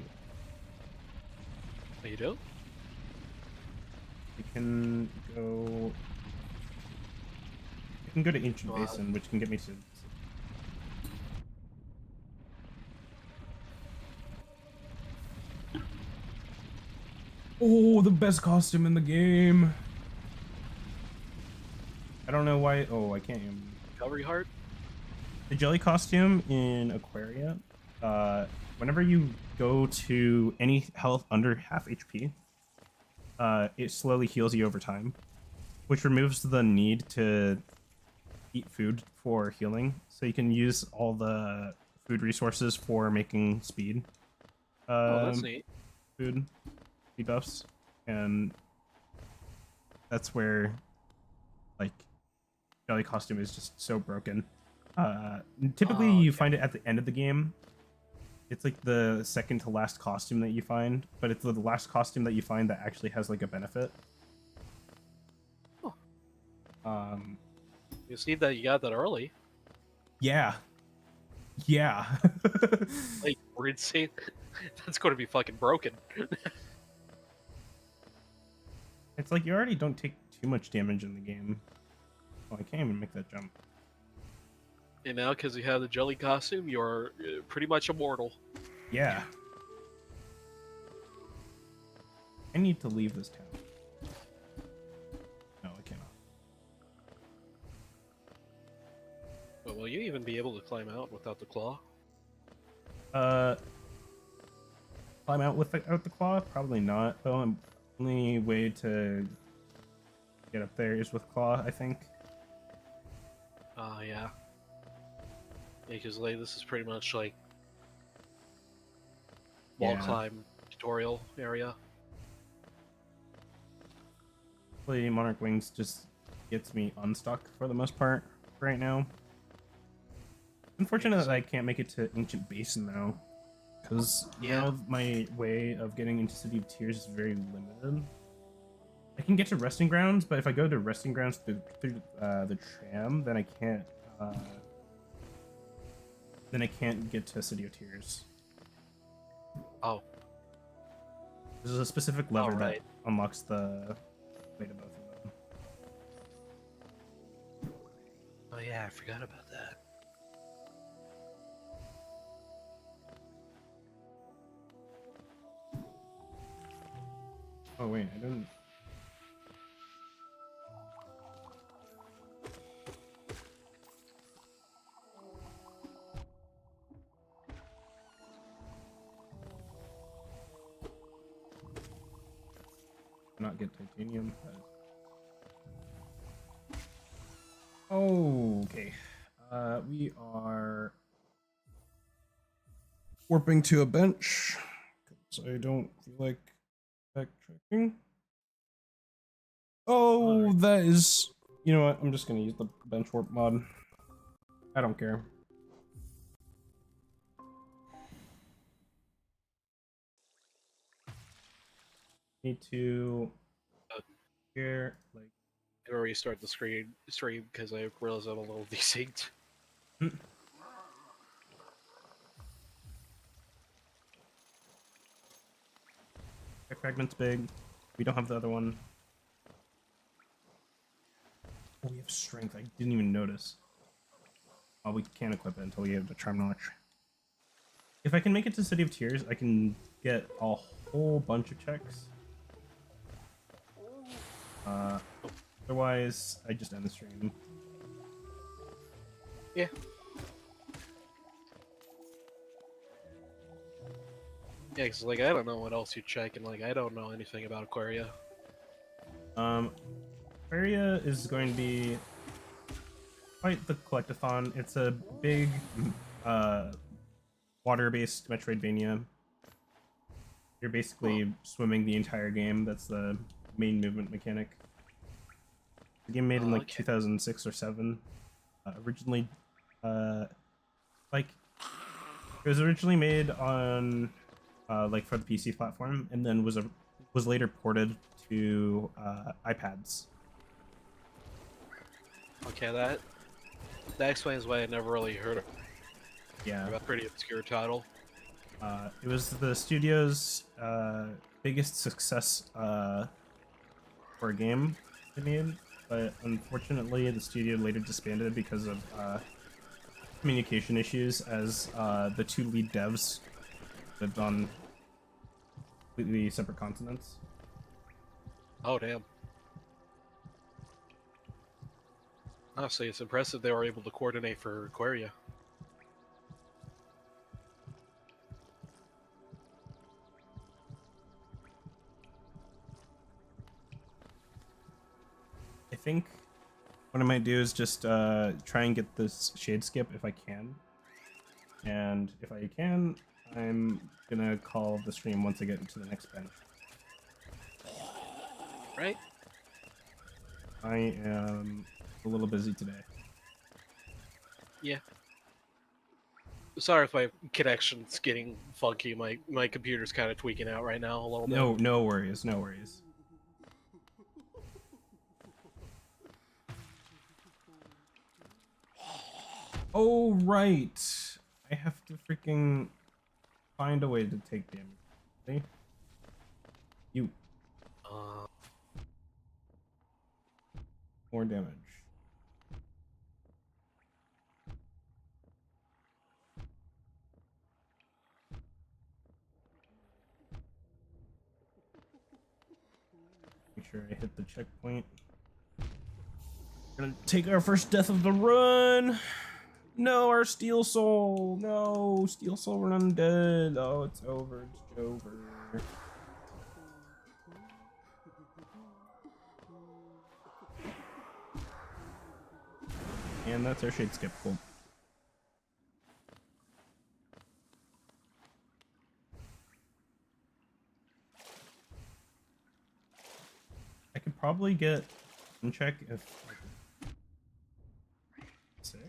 Oh, you do? I can go... I can go to Ancient Basin, which can get me to... Oh, the best costume in the game! I don't know why... Oh, I can't even... Recovery heart? The jelly costume in Aquaria, whenever you go to any health under half HP, it slowly heals you over time, which removes the need to eat food for healing, so you can use all the food resources for making speed Oh, that's neat. food debuffs, and that's where like jelly costume is just so broken. Typically, Oh, you okay. find it at the end of the game. It's like the second to last costume that you find, but it's the last costume that you find that actually has like a benefit. Oh, Um, you see that you got that early. yeah, yeah. Like, we're insane. That's going to be fucking broken. It's like you already don't take too much damage in the game. Oh, I can't even make that jump. And now, because you have the jelly costume, you're pretty much immortal. Yeah. I need to leave this town. No, I cannot. But will you even be able to climb out without the claw? Uh, climb out without the claw? Probably not. The only way to get up there is with claw, I think. Yeah. Because like this is pretty much like wall Yeah. climb tutorial area. Hopefully Monarch Wings just gets me unstuck for the most part right now. Unfortunate that I can't make it to Ancient Basin though, because now my way of getting into City of Tears is very limited. I can get to Resting Grounds, but if I go to Resting Grounds through the tram, then I can't. Then I can't get to City of Tears. Oh. There's a specific lever that unlocks the way to both of them. Oh yeah, I forgot about that. Oh wait, I didn't. Not get titanium. Okay. We are warping to a bench because I don't feel like backtracking. Oh, Alright. that is. You know what? I'm just gonna use the bench warp mod. I don't care. Need to here like. I'm gonna restart the stream because I realize I'm a little desynced. Fragment's big. We don't have the other one. Oh, we have strength. I didn't even notice. Oh, we can't equip it until we have the charm notch. If I can make it to City of Tears, I can get a whole bunch of checks. Otherwise, I just end the stream. Yeah. Yeah, because like I don't know what else you check, and like I don't know anything about Aquaria. Aquaria is going to be quite the collectathon. It's a big, water-based Metroidvania. You're basically swimming the entire game. That's the main movement mechanic. The game made in like 2006 or 7. Originally, like it was originally made on like for the PC platform, and then was later ported to iPads. Okay, that explains why I never really heard of. Yeah, A pretty obscure title. it was the studio's biggest success for a game they made, but unfortunately the studio later disbanded because of communication issues, as the two lead devs lived on completely separate continents. Oh damn. Honestly, it's impressive they were able to coordinate for Aquaria. I think What I might do is just try and get this shade skip if I can. And if I can, I'm gonna call the stream once I get into the next bench. Right? I am a little busy today. Yeah. Sorry if my connection's getting funky. My computer's kind of tweaking out right now a little bit. No worries, no worries. Oh, right. I have to freaking find a way to take damage. See? You. More damage. Make sure I hit the checkpoint. Gonna take our first death of the run. No, our steel soul. No, steel soul run undead. Oh, it's over. It's over. And that's our shade skip. Cool. I could probably get uncheck if I could. Sick.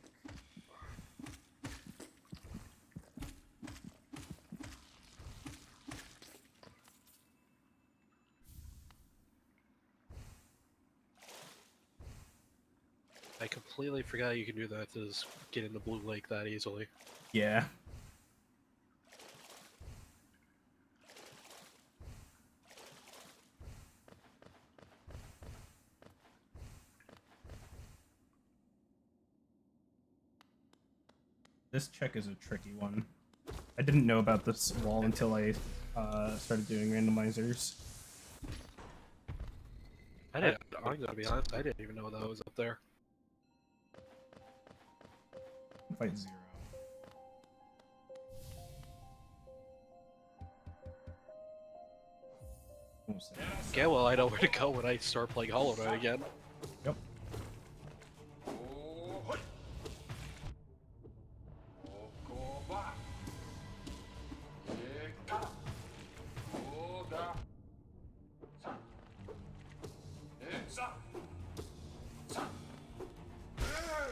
I completely forgot you can do that to just get into Blue Lake that easily. Yeah. This check is a tricky one. I didn't know about this wall until I started doing randomizers. I'm gonna be honest, I didn't even know that was up there. Fight 0. Yeah, well, I know where to go when I start playing Hollow Knight again. Yep.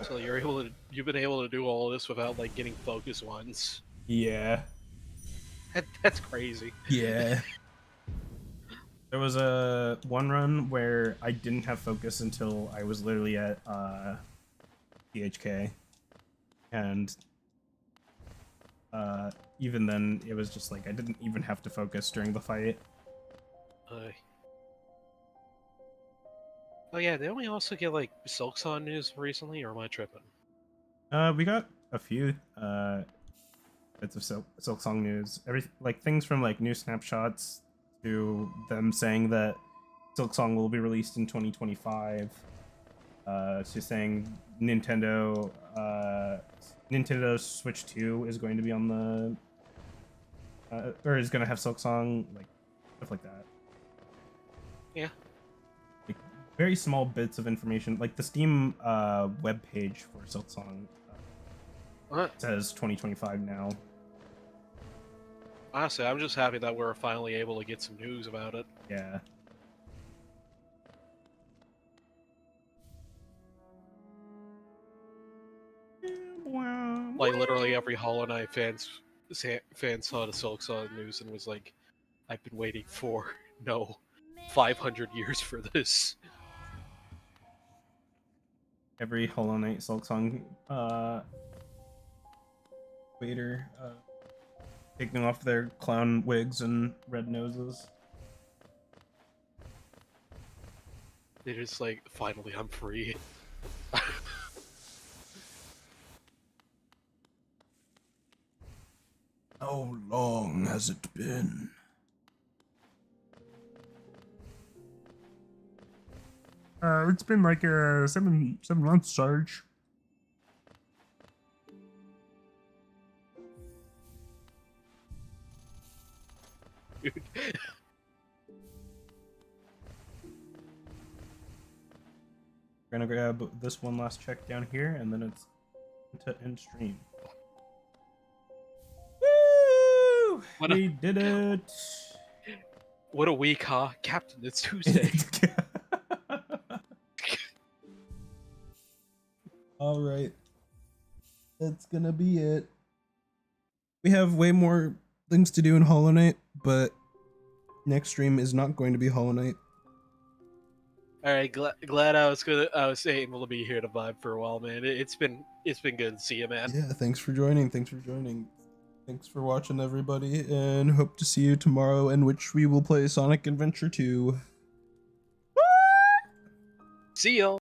So you've been able to do all this without like getting focus once. Yeah. That's crazy. Yeah. There was a one run where I didn't have focus until I was literally at PHK, and even then it was just like I didn't even have to focus during the fight. Oh yeah, they only also get like Silksong news recently, or am I tripping? We got a few bits of Silksong news, like things from like new snapshots to them saying that Silksong will be released in 2025. To saying Nintendo Switch 2 is going to be on the or is going to have Silksong, like stuff like that. Yeah. Like very small bits of information, like the Steam web page for Silksong says 2025 now. Honestly, I'm just happy that we're finally able to get some news about it. Yeah. Like literally every Hollow Knight fan saw the Silksong news and was like, "I've been waiting for 500 years for this." Every Hollow Knight Silksong waiter taking off their clown wigs and red noses. They're just like, "Finally, I'm free." How long has it been? It's been like 7 months, Sarge. Dude. We're gonna grab this one last check down here, and then it's to end stream. Woo! What We did it! What a week, huh? Captain, it's Tuesday. All right, that's gonna be it. We have way more things to do in Hollow Knight, but next stream is not going to be Hollow Knight. All right, glad I was able to be here to vibe for a while, man. It's been good to see you, man. Yeah, thanks for joining. Thanks for watching, everybody, and hope to see you tomorrow, in which we will play Sonic Adventure 2. See y'all.